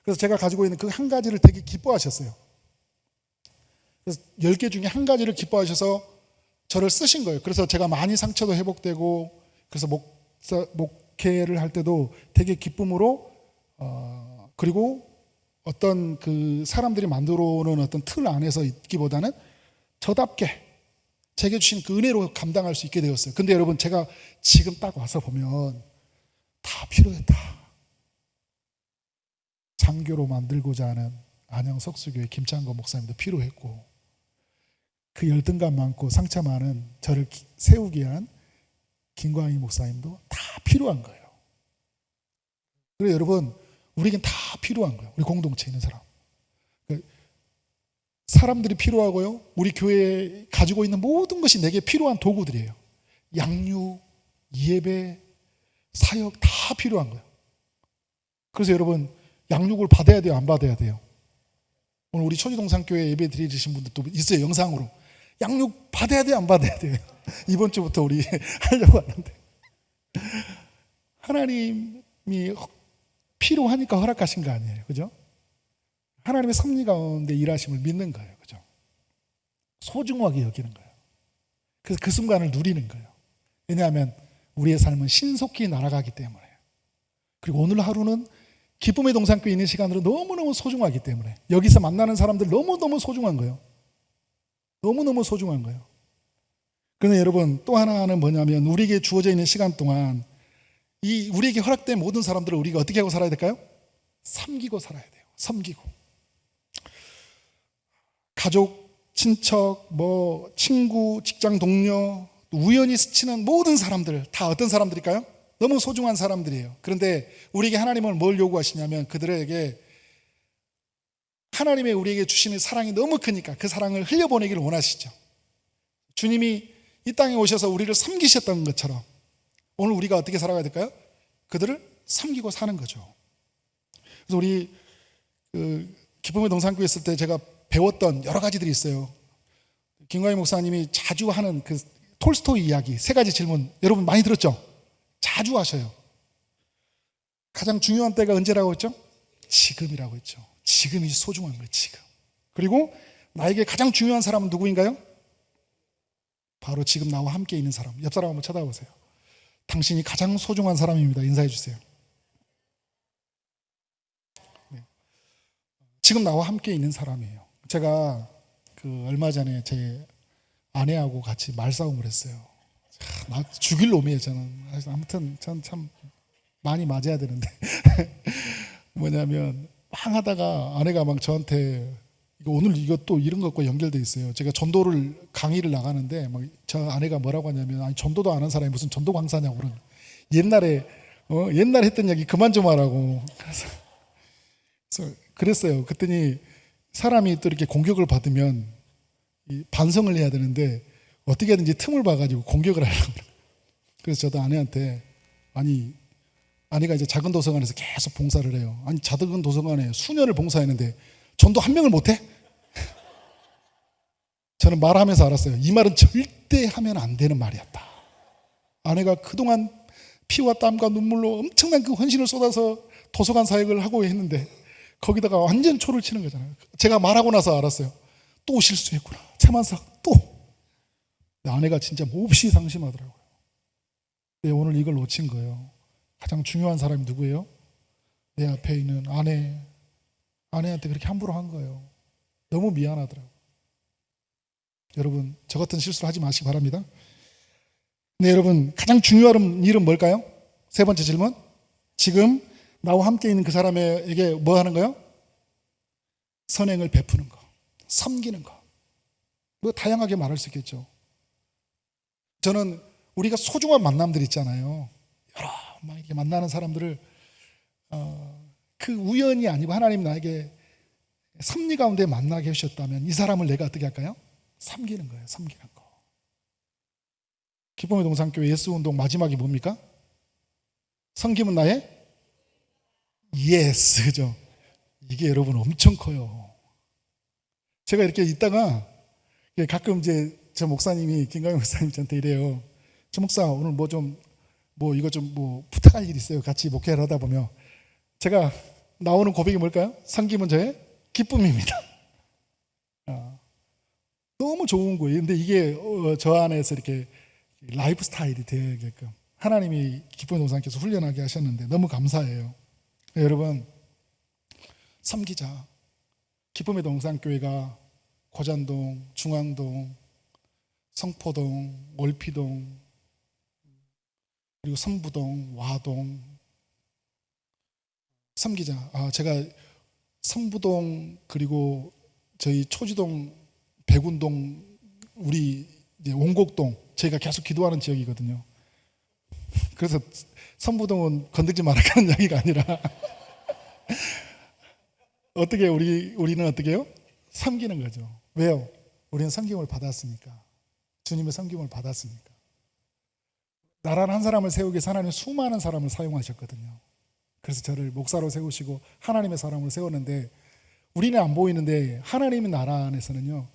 그래서 제가 가지고 있는 그 한 가지를 되게 기뻐하셨어요. 그래서 10개 중에 한 가지를 기뻐하셔서 저를 쓰신 거예요. 그래서 제가 많이 상처도 회복되고, 그래서 목회를 할 때도 되게 기쁨으로, 그리고 어떤 그 사람들이 만들어 놓은 어떤 틀 안에서 있기보다는 저답게 제게 주신 그 은혜로 감당할 수 있게 되었어요. 근데 여러분, 제가 지금 딱 와서 보면 다 필요했다. 장교로 만들고자 하는 안양 석수교회 김창건 목사님도 필요했고, 그 열등감 많고 상처 많은 저를 세우기 위한 김광희 목사님도 다 필요한 거예요. 그래서 여러분, 우리에겐 다 필요한 거예요. 우리 공동체에 있는 사람. 사람들이 필요하고요, 우리 교회에 가지고 있는 모든 것이 내게 필요한 도구들이에요. 양육, 예배, 사역 다 필요한 거예요. 그래서 여러분, 양육을 받아야 돼요, 안 받아야 돼요? 오늘 우리 초지동산교회 예배 드리신 분들도 있어요, 영상으로. 양육 받아야 돼요, 안 받아야 돼요? 이번 주부터 우리 하려고 하는데, 하나님이 필요하니까 허락하신 거 아니에요, 그죠? 하나님의 섭리 가운데 일하심을 믿는 거예요, 그죠? 소중하게 여기는 거예요. 그래서 그 순간을 누리는 거예요. 왜냐하면 우리의 삶은 신속히 날아가기 때문에, 그리고 오늘 하루는 기쁨의 동산교회 있는 시간으로 너무너무 소중하기 때문에, 여기서 만나는 사람들 너무너무 소중한 거예요. 너무너무 소중한 거예요. 그런데 여러분, 또 하나는 뭐냐면, 우리에게 주어져 있는 시간 동안 이 우리에게 허락된 모든 사람들을 우리가 어떻게 하고 살아야 될까요? 섬기고 살아야 돼요. 섬기고. 가족, 친척, 친구, 직장 동료, 우연히 스치는 모든 사람들 다 어떤 사람들일까요? 너무 소중한 사람들이에요. 그런데 우리에게 하나님은 뭘 요구하시냐면, 그들에게 하나님의 우리에게 주시는 사랑이 너무 크니까 그 사랑을 흘려보내기를 원하시죠. 주님이 이 땅에 오셔서 우리를 섬기셨던 것처럼 오늘 우리가 어떻게 살아가야 될까요? 그들을 섬기고 사는 거죠. 그래서 우리 기쁨의 동산교회 있을 때 제가 배웠던 여러 가지들이 있어요. 김광희 목사님이 자주 하는 그 톨스토이 이야기, 3가지 질문, 여러분 많이 들었죠? 자주 하셔요. 가장 중요한 때가 언제라고 했죠? 지금이라고 했죠. 지금이 소중한 거예요, 지금. 그리고 나에게 가장 중요한 사람은 누구인가요? 바로 지금 나와 함께 있는 사람. 옆 사람 한번 쳐다보세요. 당신이 가장 소중한 사람입니다. 인사해 주세요. 네. 지금 나와 함께 있는 사람이에요. 제가 얼마 전에 제 아내하고 같이 말싸움을 했어요. 나 죽일 놈이에요, 저는. 아무튼 전 참 많이 맞아야 되는데 뭐냐면 막 하다가 아내가 막 저한테 오늘 이것도 이런 것과 연결돼 있어요. 제가 전도를 강의를 나가는데 막 저 아내가 뭐라고 하냐면, 아니 전도도 안 한 사람이 무슨 전도 강사냐고 그러는. 옛날에 했던 얘기 그만 좀 하라고. 그래서 그랬어요. 그랬더니 사람이 또 이렇게 공격을 받으면 반성을 해야 되는데 어떻게든지 틈을 봐가지고 공격을 하려고 그래요. 그래서 저도 아내한테, 아니 아내가 이제 작은 도서관에서 계속 봉사를 해요. 아니 작은 도서관에 수년을 봉사했는데 전도 한 명을 못해? 저는 말하면서 알았어요. 이 말은 절대 하면 안 되는 말이었다. 아내가 그동안 피와 땀과 눈물로 엄청난 그 헌신을 쏟아서 도서관 사역을 하고 했는데 거기다가 완전 초를 치는 거잖아요. 제가 말하고 나서 알았어요. 또 실수했구나. 차만석 또. 아내가 진짜 몹시 상심하더라고요. 네, 오늘 이걸 놓친 거예요. 가장 중요한 사람이 누구예요? 내 앞에 있는 아내한테 그렇게 함부로 한 거예요. 너무 미안하더라고요. 여러분, 저 같은 실수를 하지 마시기 바랍니다. 네, 여러분, 가장 중요한 일은 뭘까요? 세 번째 질문. 지금 나와 함께 있는 그 사람에게 뭐 하는 거예요? 선행을 베푸는 거, 섬기는 거. 뭐 다양하게 말할 수 있겠죠. 저는 우리가 소중한 만남들 있잖아요. 여러 막 이렇게 만나는 사람들을 그 우연이 아니고 하나님 나에게 섭리 가운데 만나게 하셨다면 이 사람을 내가 어떻게 할까요? 섬기는 거예요. 섬기는 거. 기쁨의 동산교회 예수운동 마지막이 뭡니까? 섬김은 나의 예스죠. 이게 여러분 엄청 커요. 제가 이렇게 있다가 가끔 이제 저 목사님이 김강현 목사님 저한테 이래요. 저 목사 오늘 이거 좀 부탁할 일 있어요. 같이 목회를 하다 보면 제가 나오는 고백이 뭘까요? 섬김은 저의 기쁨입니다. 너무 좋은 거예요. 근데 이게 저 안에서 이렇게 라이프 스타일이 되게끔 하나님이 기쁨의 동산께서 훈련하게 하셨는데 너무 감사해요. 여러분, 섬기자. 기쁨의 동산교회가 고잔동, 중앙동, 성포동, 월피동, 그리고 선부동, 와동 섬기자. 제가 선부동 그리고 저희 초지동, 백운동, 우리 이제 원곡동 저희가 계속 기도하는 지역이거든요. 그래서 선부동은 건들지 말라는 이야기가 아니라 어떻게 우리는 어떻게 해요? 섬기는 거죠. 왜요? 우리는 섬김을 받았으니까. 주님의 섬김을 받았으니까. 나라는 한 사람을 세우기 위해서 하나님은 수많은 사람을 사용하셨거든요. 그래서 저를 목사로 세우시고 하나님의 사람으로 세웠는데 우리는 안 보이는데 하나님의 나라 안에서는요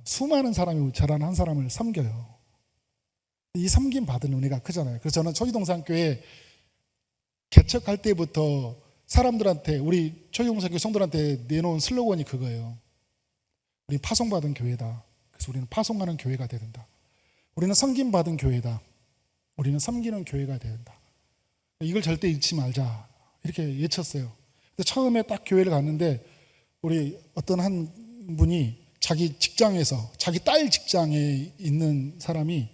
수많은 사람이 저라는 한 사람을 섬겨요. 이 섬김 받은 은혜가 크잖아요. 그래서 저는 초지동산교회 개척할 때부터 사람들한테, 우리 초지동산교회 성도들한테 내놓은 슬로건이 그거예요. 우리 파송받은 교회다. 그래서 우리는 파송하는 교회가 되야 된다. 우리는 섬김받은 교회다. 우리는 섬기는 교회가 되야 된다. 이걸 절대 잃지 말자 이렇게 외쳤어요. 근데 처음에 딱 교회를 갔는데 우리 어떤 한 분이 자기 직장에서 자기 딸 직장에 있는 사람이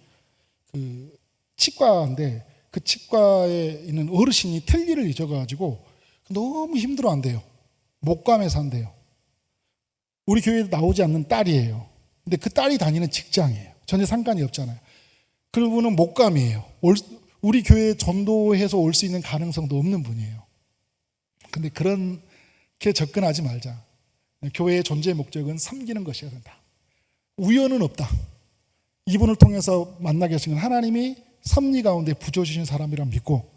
그 치과인데 그 치과에 있는 어르신이 틀니를 잊어가지고 너무 힘들어한대요. 목감에서 한대요. 우리 교회에 나오지 않는 딸이에요. 근데 그 딸이 다니는 직장이에요. 전혀 상관이 없잖아요. 그분은 목감이에요. 우리 교회에 전도해서 올 수 있는 가능성도 없는 분이에요. 근데 그렇게 접근하지 말자. 교회의 존재의 목적은 섬기는 것이어야 된다. 우연은 없다. 이분을 통해서 만나게 하신 건 하나님이 섭리 가운데 부어주신 사람이라 믿고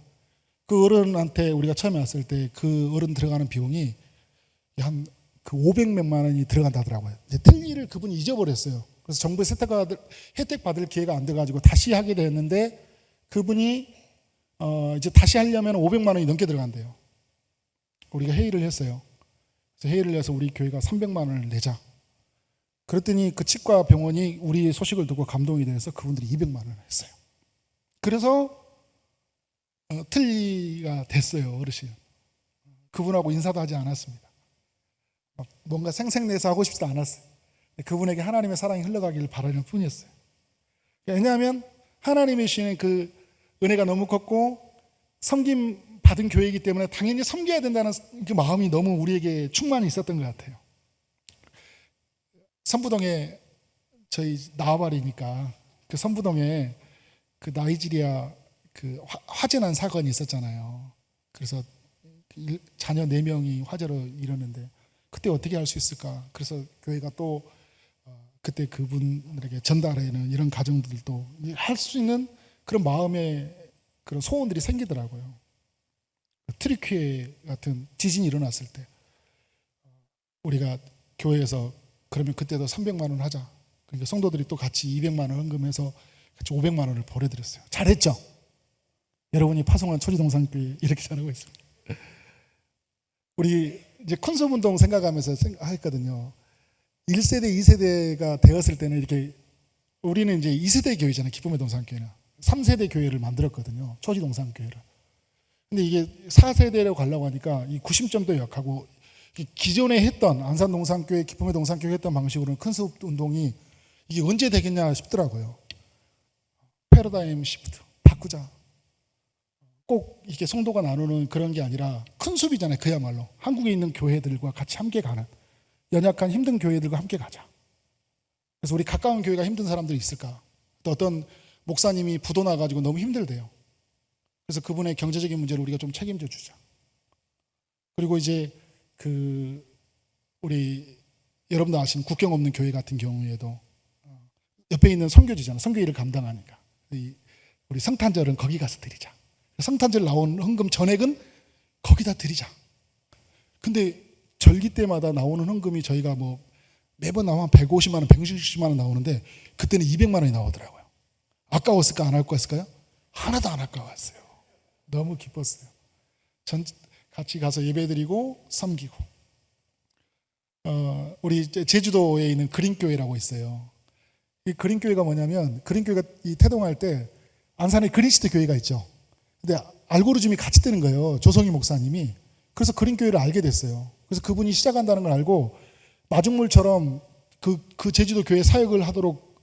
그 어른한테 우리가 처음에 왔을 때 그 어른 들어가는 비용이 한 그 500몇만 원이 들어간다더라고요. 이제 틀니를 그분이 잊어버렸어요. 그래서 정부의 혜택 받을 기회가 안 돼가지고 다시 하게 됐는데 그분이 이제 다시 하려면 500만 원이 넘게 들어간대요. 우리가 회의를 했어요. 그래서 회의를 해서 우리 교회가 300만 원을 내자. 그랬더니 그 치과 병원이 우리 소식을 듣고 감동이 돼서 그분들이 200만 원을 했어요. 그래서 틀니가 됐어요, 어르신. 그분하고 인사도 하지 않았습니다. 뭔가 생색내서 하고 싶지도 않았어요. 그분에게 하나님의 사랑이 흘러가기를 바라는 뿐이었어요. 왜냐하면 하나님이 주시는 그 은혜가 너무 컸고 섬김 받은 교회이기 때문에 당연히 섬겨야 된다는 그 마음이 너무 우리에게 충만히 있었던 것 같아요. 선부동에 저희 나와버리니까 그 선부동에 그 나이지리아 그 화재 난 사건이 있었잖아요. 그래서 자녀 4명이 화재로 이러는데 그때 어떻게 할 수 있을까? 그래서 교회가 또 그때 그분들에게 전달하는 이런 가정들도 할 수 있는 그런 마음의 그런 소원들이 생기더라고요. 트리퀴에 같은 지진이 일어났을 때 우리가 교회에서 그러면 그때도 300만 원 하자. 그러니까 성도들이 또 같이 200만 원 헌금해서 같이 500만 원을 보내드렸어요. 잘했죠? 여러분이 파송한 초지동산교회 이렇게 잘하고 있습니다. 우리 이제 컨섬운동 생각하면서 생각했거든요. 1세대, 2세대가 되었을 때는 이렇게 우리는 이제 2세대 교회잖아요. 기쁨의 동산교회는 3세대 교회를 만들었거든요. 초지동산교회를. 근데 이게 4세대로 가려고 하니까 이 구심점도 약하고 기존에 했던 안산동산교회, 기쁨의 동산교회 했던 방식으로는 컨셉 운동이 이게 언제 되겠냐 싶더라고요. 패러다임 시프트 바꾸자. 꼭 이게 성도가 나누는 그런 게 아니라 큰 숲이잖아요. 그야말로 한국에 있는 교회들과 같이 함께 가는, 연약한 힘든 교회들과 함께 가자. 그래서 우리 가까운 교회가 힘든 사람들이 있을까? 또 어떤 목사님이 부도 나가지고 너무 힘들대요. 그래서 그분의 경제적인 문제를 우리가 좀 책임져 주자. 그리고 이제 우리 여러분도 아시는 국경 없는 교회 같은 경우에도 옆에 있는 선교지잖아요. 선교 일을 감당하니까 우리 성탄절은 거기 가서 드리자. 성탄절 나온 헌금 전액은 거기다 드리자. 근데 절기 때마다 나오는 헌금이 저희가 뭐 매번 나오면 150만 원, 160만 원 나오는데 그때는 200만 원이 나오더라고요. 아까웠을까 안 아까웠을까요? 하나도 안 아까웠어요. 너무 기뻤어요. 같이 가서 예배드리고 섬기고. 우리 제주도에 있는 그린교회라고 있어요. 이 그린교회가 뭐냐면 그린교회가 태동할 때 안산에 그리스도 교회가 있죠. 근데 알고리즘이 같이 뜨는 거예요. 조성희 목사님이. 그래서 그린교회를 알게 됐어요. 그래서 그분이 시작한다는 걸 알고 마중물처럼 그 제주도 교회 사역을 하도록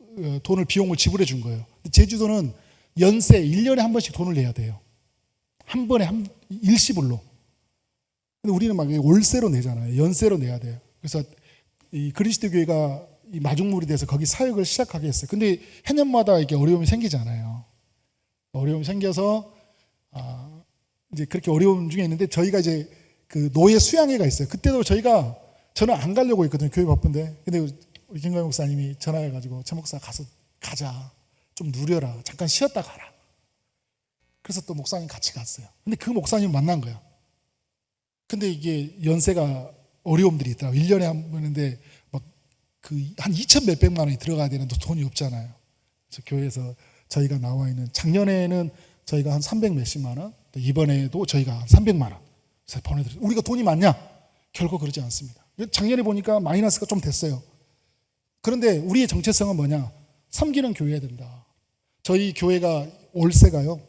비용을 지불해 준 거예요. 제주도는 연세 1년에 한 번씩 돈을 내야 돼요. 한 번에 일시불로. 근데 우리는 막 월세로 내잖아요. 연세로 내야 돼요. 그래서 이 그리스도 교회가 이 마중물이 돼서 거기 사역을 시작하게 했어요. 근데 해년마다 이렇게 어려움이 생기잖아요. 어려움이 생겨서 이제 그렇게 어려움 중에 있는데 저희가 이제 그 노예 수양회가 있어요. 그때도 저는 안 가려고 했거든요. 교회 바쁜데. 근데 우리 김광희 목사님이 전화해가지고 최 목사 가자. 좀 누려라. 잠깐 쉬었다 가라. 그래서 또 목사님 같이 갔어요. 근데 그 목사님 만난 거야. 근데 이게 연세가 어려움들이 있더라고요. 1년에 한 번인데 막 한 2천 몇백만 원이 들어가야 되는데 돈이 없잖아요. 그래서 교회에서 저희가 나와 있는 작년에는 저희가 한 300 몇십만 원, 또 이번에도 저희가 한 300만 원 보내드렸어요. 우리가 돈이 많냐? 결코 그러지 않습니다. 작년에 보니까 마이너스가 좀 됐어요. 그런데 우리의 정체성은 뭐냐? 섬기는 교회야 된다. 저희 교회가 월세가요.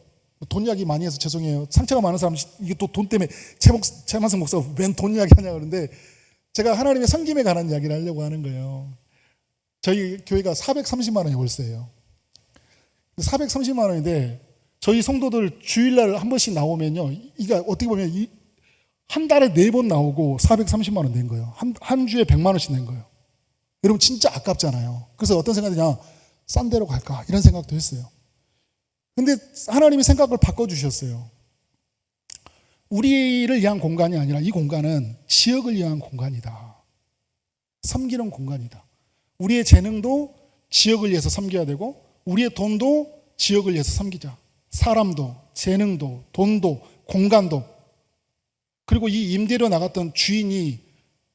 돈 이야기 많이 해서 죄송해요. 상처가 많은 사람 이게 또 돈 때문에 최만성 목사가 웬 돈 이야기 하냐 그러는데 제가 하나님의 섬김에 관한 이야기를 하려고 하는 거예요. 저희 교회가 430만 원이 월세예요. 430만 원인데 저희 성도들 주일날 한 번씩 나오면요. 이게 어떻게 보면 한 달에 4번 나오고 430만 원 낸 거예요. 한 주에 100만 원씩 낸 거예요. 여러분 진짜 아깝잖아요. 그래서 어떤 생각이냐? 싼 데로 갈까? 이런 생각도 했어요. 근데 하나님이 생각을 바꿔주셨어요. 우리를 위한 공간이 아니라 이 공간은 지역을 위한 공간이다. 섬기는 공간이다. 우리의 재능도 지역을 위해서 섬겨야 되고 우리의 돈도 지역을 위해서 섬기자. 사람도 재능도 돈도 공간도. 그리고 이 임대료 나갔던 주인이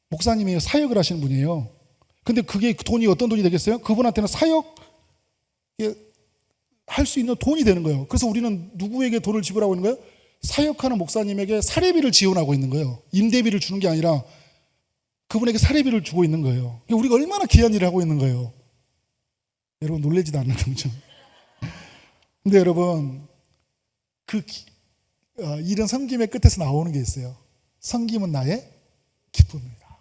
목사님이 사역을 하시는 분이에요. 근데 그게 돈이 어떤 돈이 되겠어요? 그분한테는 사역 할 수 있는 돈이 되는 거예요. 그래서 우리는 누구에게 돈을 지불하고 있는 거예요? 사역하는 목사님에게 사례비를 지원하고 있는 거예요. 임대비를 주는 게 아니라 그분에게 사례비를 주고 있는 거예요. 우리가 얼마나 귀한 일을 하고 있는 거예요. 여러분 놀라지도 않는 거죠. 근데 여러분 이런 섬김의 끝에서 나오는 게 있어요. 섬김은 나의 기쁨입니다.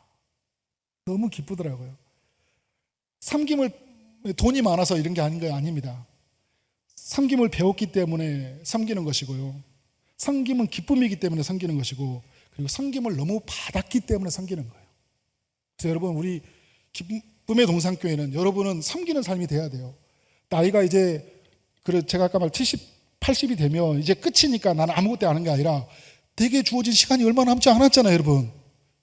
너무 기쁘더라고요. 섬김을 돈이 많아서 이런 게 아닌 거 아닙니다. 섬김을 배웠기 때문에 섬기는 것이고요. 섬김은 기쁨이기 때문에 섬기는 것이고, 그리고 섬김을 너무 받았기 때문에 섬기는 거예요. 그래서 여러분 우리 기쁨의 꿈의 동산교회는 여러분은 섬기는 삶이 돼야 돼요. 나이가 이제 제가 아까 말 70, 80이 되면 이제 끝이니까 나는 아무것도 안 하는 게 아니라 내게 주어진 시간이 얼마 남지 않았잖아요, 여러분.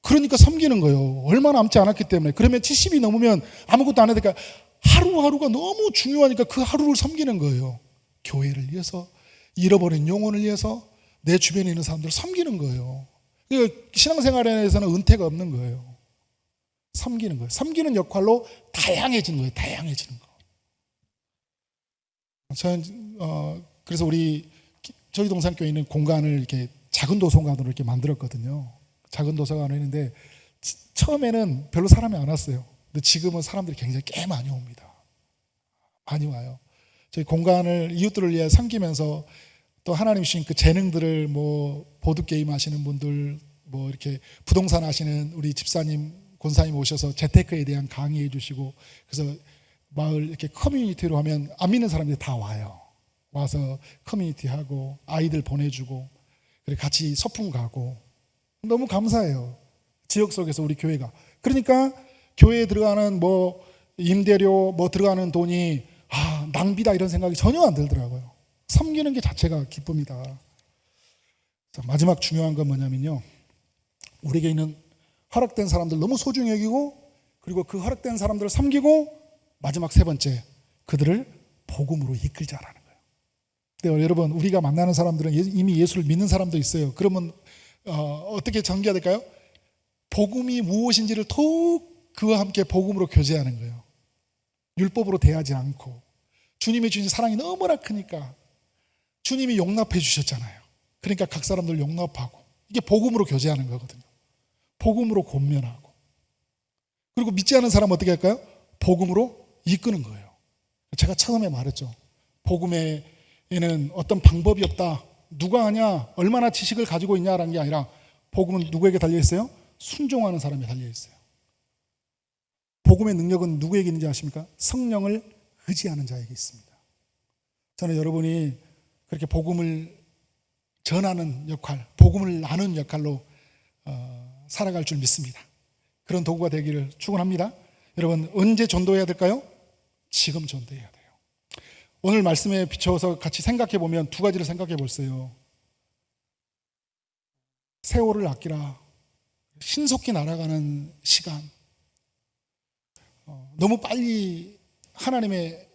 그러니까 섬기는 거예요. 얼마 남지 않았기 때문에. 그러면 70이 넘으면 아무것도 안 해야 되니까 하루하루가 너무 중요하니까 그 하루를 섬기는 거예요. 교회를 위해서, 잃어버린 영혼을 위해서, 내 주변에 있는 사람들을 섬기는 거예요. 그러니까 신앙생활에서는 은퇴가 없는 거예요. 섬기는 거예요. 섬기는 역할로 다양해지는 거예요. 다양해지는 거. 저는 그래서 저희 동산교회는 공간을 이렇게 작은 도서관으로 이렇게 만들었거든요. 작은 도서관을 했는데 처음에는 별로 사람이 안 왔어요. 근데 지금은 사람들이 굉장히 꽤 많이 옵니다. 많이 와요. 저희 공간을 이웃들을 위해 섬기면서 또 하나님 주신 그 재능들을 보드게임 하시는 분들, 이렇게 부동산 하시는 우리 집사님, 권사님 오셔서 재테크에 대한 강의해 주시고, 그래서 마을 이렇게 커뮤니티로 하면 안 믿는 사람들이 다 와요. 와서 커뮤니티 하고 아이들 보내주고 그리고 같이 소풍 가고 너무 감사해요. 지역 속에서 우리 교회가. 그러니까 교회에 들어가는 임대료 들어가는 돈이 낭비다 이런 생각이 전혀 안 들더라고요. 섬기는 게 자체가 기쁨이다. 자, 마지막 중요한 건 뭐냐면요, 우리에게 있는 허락된 사람들 너무 소중히 여기고, 그리고 그 허락된 사람들을 섬기고, 마지막 세 번째, 그들을 복음으로 이끌자라는 거예요. 근데 여러분, 우리가 만나는 사람들은 이미 예수를 믿는 사람도 있어요. 그러면 어떻게 전개해야 될까요? 복음이 무엇인지를 더욱 그와 함께 복음으로 교제하는 거예요. 율법으로 대하지 않고, 주님이 주신 사랑이 너무나 크니까 주님이 용납해 주셨잖아요. 그러니까 각 사람들 용납하고, 이게 복음으로 교제하는 거거든요. 복음으로 권면하고, 그리고 믿지 않는 사람은 어떻게 할까요? 복음으로 이끄는 거예요. 제가 처음에 말했죠. 복음에는 어떤 방법이 없다. 누가 하냐, 얼마나 지식을 가지고 있냐라는 게 아니라, 복음은 누구에게 달려있어요? 순종하는 사람에 달려있어요. 복음의 능력은 누구에게 있는지 아십니까? 성령을 의지하는 자에게 있습니다. 저는 여러분이 그렇게 복음을 전하는 역할, 복음을 나누는 역할로 살아갈 줄 믿습니다. 그런 도구가 되기를 축원합니다. 여러분, 언제 전도해야 될까요? 지금 전도해야 돼요. 오늘 말씀에 비춰서 같이 생각해 보면 두 가지를 생각해 볼게요. 세월을 아끼라. 신속히 날아가는 시간. 너무 빨리 하나님의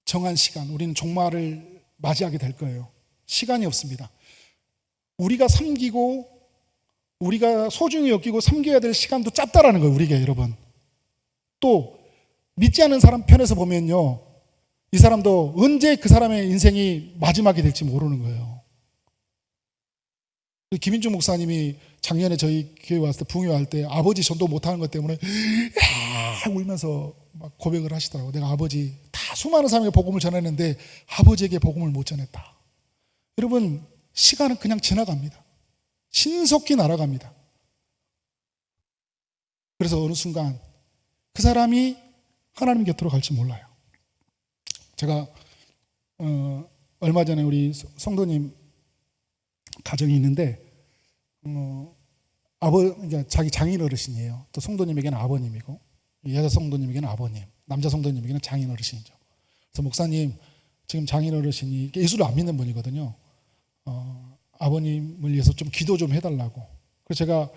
정한 시간, 우리는 종말을 맞이하게 될 거예요. 시간이 없습니다. 우리가 섬기고 우리가 소중히 여기고 섬겨야 될 시간도 짧다라는 거예요, 우리가. 여러분, 또 믿지 않는 사람 편에서 보면요, 이 사람도 언제 그 사람의 인생이 마지막이 될지 모르는 거예요. 김인중 목사님이 작년에 저희 교회 왔을 때, 부흥회 왔을 때 아버지 전도 못하는 것 때문에 울면서 막 고백을 하시더라고요. 내가 아버지, 다 수많은 사람에게 복음을 전했는데 아버지에게 복음을 못 전했다. 여러분, 시간은 그냥 지나갑니다. 신속히 날아갑니다. 그래서 어느 순간 그 사람이 하나님 곁으로 갈지 몰라요. 제가 얼마 전에 우리 성도님 가정이 있는데, 그러니까 자기 장인 어르신이에요. 또 성도님에게는 아버님이고, 여자 성도님에게는 아버님, 남자 성도님에게는 장인 어르신이죠. 그래서 목사님, 지금 장인 어르신이 예수를 안 믿는 분이거든요. 아버님을 위해서 좀 기도 좀 해달라고. 그래서 제가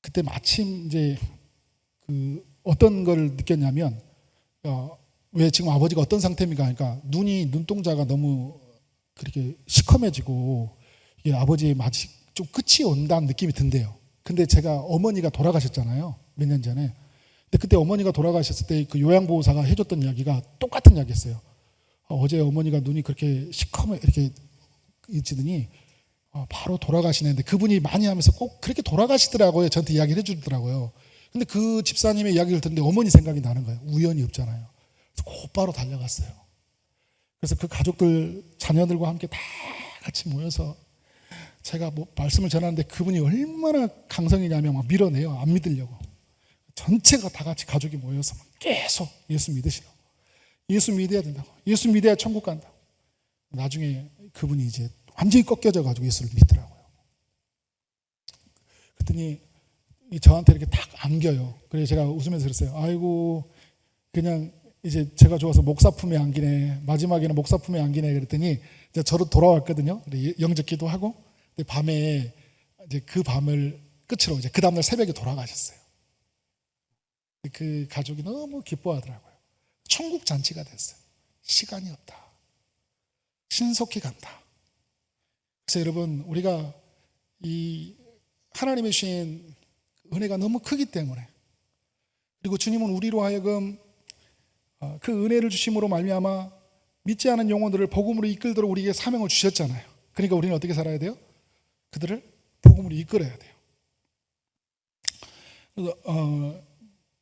그때 마침 이제 어떤 걸 느꼈냐면, 왜 지금 아버지가 어떤 상태입니까? 그러니까 눈동자가 너무 그렇게 시커매지고, 이게 아버지의 마치 좀 끝이 온다는 느낌이 든대요. 근데 제가 어머니가 돌아가셨잖아요, 몇 년 전에. 근데 그때 어머니가 돌아가셨을 때 그 요양보호사가 해줬던 이야기가 똑같은 이야기였어요. 어제 어머니가 눈이 그렇게 시커매 이렇게 있지더니 바로 돌아가시는데, 그분이 많이 하면서 꼭 그렇게 돌아가시더라고요. 저한테 이야기를 해주더라고요. 근데 그 집사님의 이야기를 듣는데 어머니 생각이 나는 거예요. 우연이 없잖아요. 그래서 곧바로 달려갔어요. 그래서 그 가족들, 자녀들과 함께 다 같이 모여서 제가 말씀을 전하는데, 그분이 얼마나 강성이냐면 막 밀어내요. 안 믿으려고. 전체가 다 같이 가족이 모여서 계속 예수 믿으시라고. 예수 믿어야 된다고. 예수 믿어야 천국 간다고. 나중에 그분이 이제 완전히 꺾여져 가지고 예수를 믿더라고요. 그랬더니 저한테 이렇게 딱 안겨요. 그래서 제가 웃으면서 그랬어요. 아이고, 그냥 이제 제가 좋아서 목사품에 안기네. 마지막에는 목사품에 안기네. 그랬더니 이제 저로 돌아왔거든요. 영접 기도하고. 근데 밤에 이제 그 밤을 끝으로 이제 그 다음날 새벽에 돌아가셨어요. 그 가족이 너무 기뻐하더라고요. 천국 잔치가 됐어요. 시간이 없다. 신속히 간다. 그래서 여러분, 우리가 이 하나님의 주신 은혜가 너무 크기 때문에, 그리고 주님은 우리로 하여금 그 은혜를 주심으로 말미암아 믿지 않은 영혼들을 복음으로 이끌도록 우리에게 사명을 주셨잖아요. 그러니까 우리는 어떻게 살아야 돼요? 그들을 복음으로 이끌어야 돼요.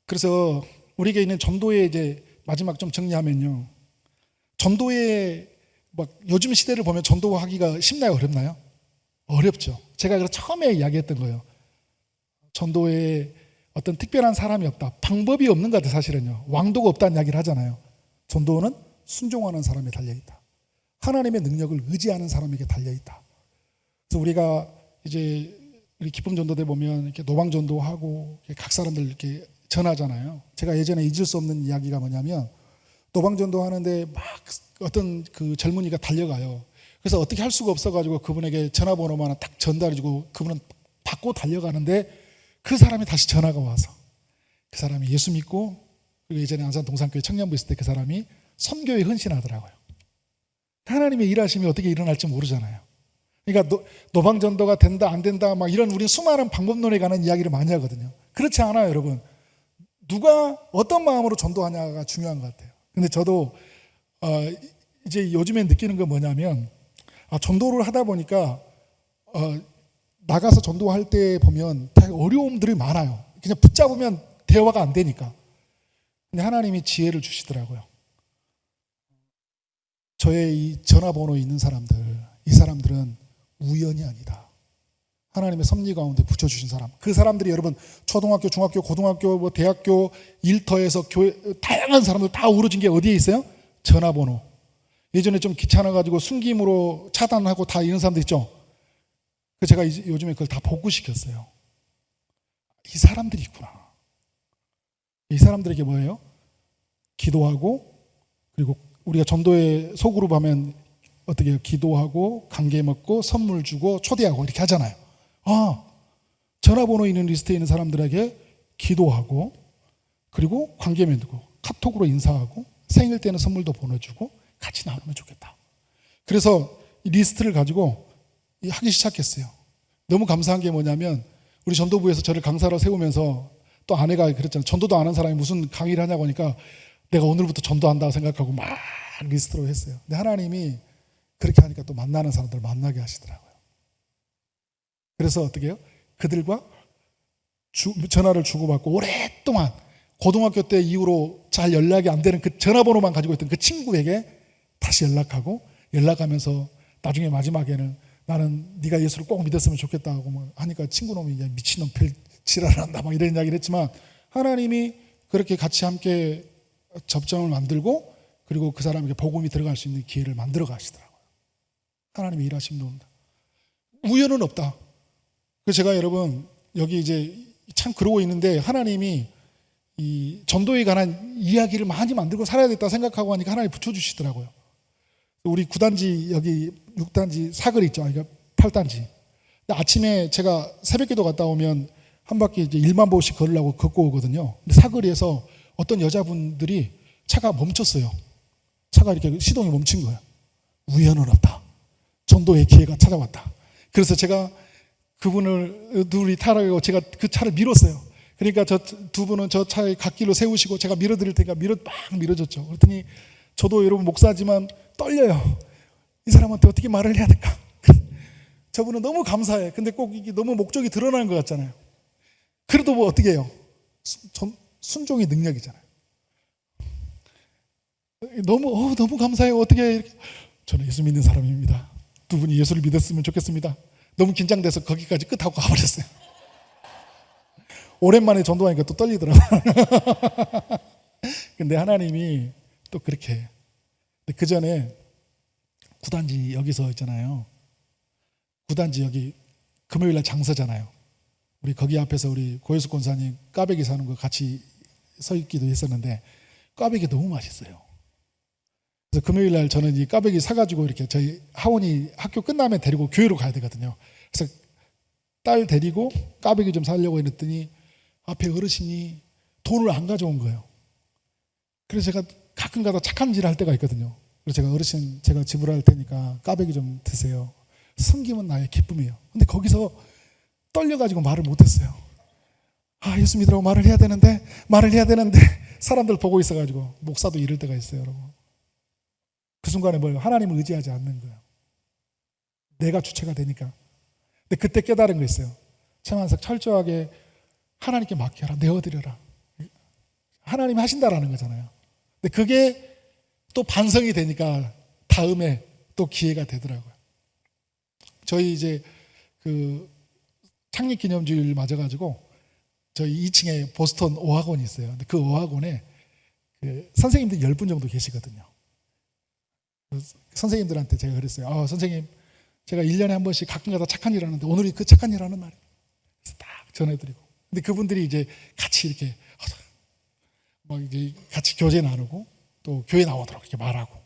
그래서 우리에게 있는 전도의 이제 마지막 좀 정리하면요, 전도의 막 요즘 시대를 보면 전도하기가 쉽나요, 어렵나요? 어렵죠. 제가 그래서 처음에 이야기했던 거예요. 전도에 어떤 특별한 사람이 없다, 방법이 없는 것 같아요. 사실은요, 왕도가 없다는 이야기를 하잖아요. 전도는 순종하는 사람에 달려있다. 하나님의 능력을 의지하는 사람에게 달려있다. 그래서 우리가 이제 우리 기쁨 전도대 보면 이렇게 노방 전도하고 각 사람들 이렇게 전하잖아요. 제가 예전에 잊을 수 없는 이야기가 뭐냐면, 노방 전도하는데 막 어떤 그 젊은이가 달려가요. 그래서 어떻게 할 수가 없어가지고 그분에게 전화번호만 딱 전달해주고 그분은 받고 달려가는데, 그 사람이 다시 전화가 와서 그 사람이 예수 믿고, 그리고 예전에 안산 동산교회 청년부 있을 때 그 사람이 선교에 헌신하더라고요. 하나님의 일하심이 어떻게 일어날지 모르잖아요. 그러니까 노방 전도가 된다 안 된다 막 이런 우리 수많은 방법론에 관한 이야기를 많이 하거든요. 그렇지 않아요, 여러분. 누가 어떤 마음으로 전도하냐가 중요한 것 같아요. 근데 저도 이제 요즘에 느끼는 건 뭐냐면, 전도를 하다 보니까 나가서 전도할 때 보면 되게 어려움들이 많아요. 그냥 붙잡으면 대화가 안 되니까. 근데 하나님이 지혜를 주시더라고요. 저의 이 전화번호에 있는 사람들, 이 사람들은 우연이 아니다. 하나님의 섭리 가운데 붙여주신 사람. 그 사람들이 여러분 초등학교, 중학교, 고등학교, 뭐 대학교, 일터에서 교회, 다양한 사람들 다 우러진 게 어디에 있어요? 전화번호. 예전에 좀 귀찮아가지고 숨김으로 차단하고 다 이런 사람들 있죠. 제가 요즘에 그걸 다 복구시켰어요. 이 사람들이 있구나. 이 사람들에게 뭐예요? 기도하고, 그리고 우리가 전도의 소그룹 하면 어떻게 해요? 기도하고, 관계 맺고, 선물 주고, 초대하고 이렇게 하잖아요. 전화번호 있는 리스트에 있는 사람들에게 기도하고, 그리고 관계 맺고, 카톡으로 인사하고, 생일 때는 선물도 보내주고 같이 나누면 좋겠다. 그래서 이 리스트를 가지고 하기 시작했어요. 너무 감사한 게 뭐냐면, 우리 전도부에서 저를 강사로 세우면서 또 아내가 그랬잖아요. 전도도 안 하는 사람이 무슨 강의를 하냐고 하니까 내가 오늘부터 전도한다 생각하고 막 리스트로 했어요. 근데 하나님이 그렇게 하니까 또 만나는 사람들 만나게 하시더라고요. 그래서 어떻게 해요? 그들과 전화를 주고받고 오랫동안 고등학교 때 이후로 잘 연락이 안 되는 그 전화번호만 가지고 있던 그 친구에게 다시 연락하면서 나중에 마지막에는 나는 네가 예수를 꼭 믿었으면 좋겠다 하고 뭐 하니까 친구놈이 이제 미친놈 별 지랄을 한다 막 이런 이야기를 했지만, 하나님이 그렇게 같이 함께 접점을 만들고, 그리고 그 사람에게 복음이 들어갈 수 있는 기회를 만들어 가시더라고요. 하나님의 일하심이 논다. 우연은 없다. 그래서 제가 여러분 여기 이제 참 그러고 있는데, 하나님이 이 전도에 관한 이야기를 많이 만들고 살아야 겠다 생각하고 하니까 하나님이 붙여주시더라고요. 우리 9단지 여기 6단지 사거리 있죠. 그러니까 8단지. 아침에 제가 새벽기도 갔다 오면 한 바퀴 이제 1만 보씩 걸으려고 걷고 오거든요. 근데 사거리에서 어떤 여자분들이 차가 멈췄어요. 차가 이렇게 시동이 멈춘 거예요. 우연은 없다. 전도의 기회가 찾아왔다. 그래서 제가 그분을 둘이 타라고 제가 그 차를 밀었어요. 그러니까 저 두 분은 저 차에 갓길로 세우시고 제가 밀어드릴 테니까 막 밀어줬죠. 그랬더니 저도 여러분 목사지만 떨려요. 이 사람한테 어떻게 말을 해야 될까? 저분은 너무 감사해. 근데 꼭 이게 너무 목적이 드러나는 것 같잖아요. 그래도 뭐 어떻게 해요? 순종의 능력이잖아요. 너무 감사해요. 어떻게 저는 예수 믿는 사람입니다. 두 분이 예수를 믿었으면 좋겠습니다. 너무 긴장돼서 거기까지 끝하고 가버렸어요. 오랜만에 전도하니까 또 떨리더라고요. 근데 하나님이 또 그렇게 해요. 근데 그 전에 9단지 여기서 있잖아요. 9단지 여기 금요일날 장서잖아요. 우리 거기 앞에서 우리 고혜숙 권사님 꽈배기 사는 거 같이 서 있기도 했었는데 꽈배기 너무 맛있어요. 그래서 금요일 날 저는 이 꽈배기 사가지고 이렇게 저희 하원이 학교 끝나면 데리고 교회로 가야 되거든요. 그래서 딸 데리고 꽈배기 좀 사려고 했더니 앞에 어르신이 돈을 안 가져온 거예요. 그래서 제가 가끔 가다 착한 짓을 할 때가 있거든요. 그래서 제가 어르신 제가 지불할 테니까 꽈배기 좀 드세요. 섬기면 나의 기쁨이에요. 근데 거기서 떨려가지고 말을 못했어요. 예수 믿으라고 말을 해야 되는데 사람들 보고 있어가지고 목사도 이럴 때가 있어요, 여러분. 그 순간에 뭐예요? 하나님을 의지하지 않는 거예요. 내가 주체가 되니까. 근데 그때 깨달은 거 있어요. 최만석 철저하게 하나님께 맡겨라, 내어드려라. 하나님이 하신다라는 거잖아요. 근데 그게 또 반성이 되니까 다음에 또 기회가 되더라고요. 저희 이제 그 창립기념주일 맞아가지고 저희 2층에 보스턴 어학원이 있어요. 근데 그 어학원에 그 선생님들 10분 정도 계시거든요. 선생님들한테 제가 그랬어요. 선생님, 제가 1년에 한 번씩 가끔가다 착한 일 하는데 오늘이 그 착한 일 하는 날이에요. 그래서 딱 전해드리고. 근데 그분들이 이제 같이 이렇게 막 이제 같이 교제 나누고 또 교회 나오도록 이렇게 말하고.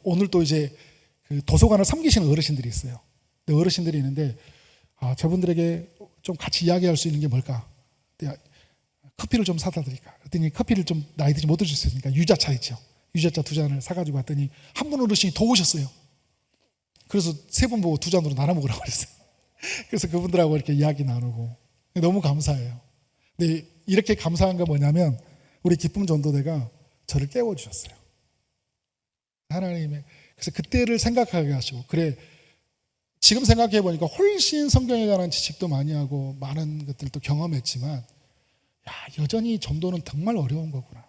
오늘 또 이제 그 도서관을 섬기시는 어르신들이 있어요. 근데 어르신들이 있는데 저분들에게 좀 같이 이야기할 수 있는 게 뭘까? 커피를 좀 사다 드릴까? 그랬더니 커피를 좀 나이 드지 못 드실 수 있으니까 유자차 있죠. 유자차 2잔을 사가지고 왔더니 한 분 어르신이 더 오셨어요. 그래서 3분 보고 2잔으로 나눠 먹으라고 그랬어요. 그래서 그분들하고 이렇게 이야기 나누고 너무 감사해요. 근데 이렇게 감사한 건 뭐냐면 우리 기쁨 전도대가 저를 깨워주셨어요. 하나님의 그래서 그때를 생각하게 하시고 그래 지금 생각해 보니까 훨씬 성경에 관한 지식도 많이 하고 많은 것들도 경험했지만 여전히 전도는 정말 어려운 거구나.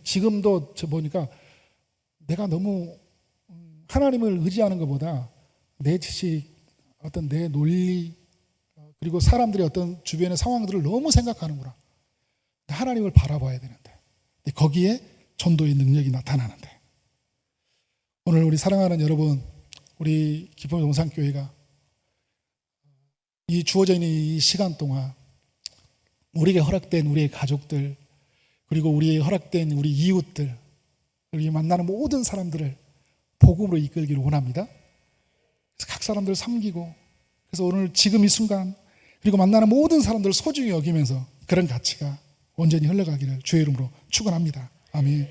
지금도 보니까 내가 너무 하나님을 의지하는 것보다 내 지식, 어떤 내 논리 그리고 사람들의 어떤 주변의 상황들을 너무 생각하는구나. 하나님을 바라봐야 되는데 거기에 전도의 능력이 나타나는데 오늘 우리 사랑하는 여러분, 우리 기쁨 용산교회가 이 주어져 있는 이 시간 동안 우리에게 허락된 우리의 가족들 그리고 우리의 허락된 우리 이웃들 우리 만나는 모든 사람들을 복음으로 이끌기를 원합니다. 그래서 각 사람들을 섬기고 그래서 오늘 지금 이 순간 그리고 만나는 모든 사람들을 소중히 여기면서 그런 가치가 온전히 흘러가기를 주의 이름으로 축원합니다. 아멘.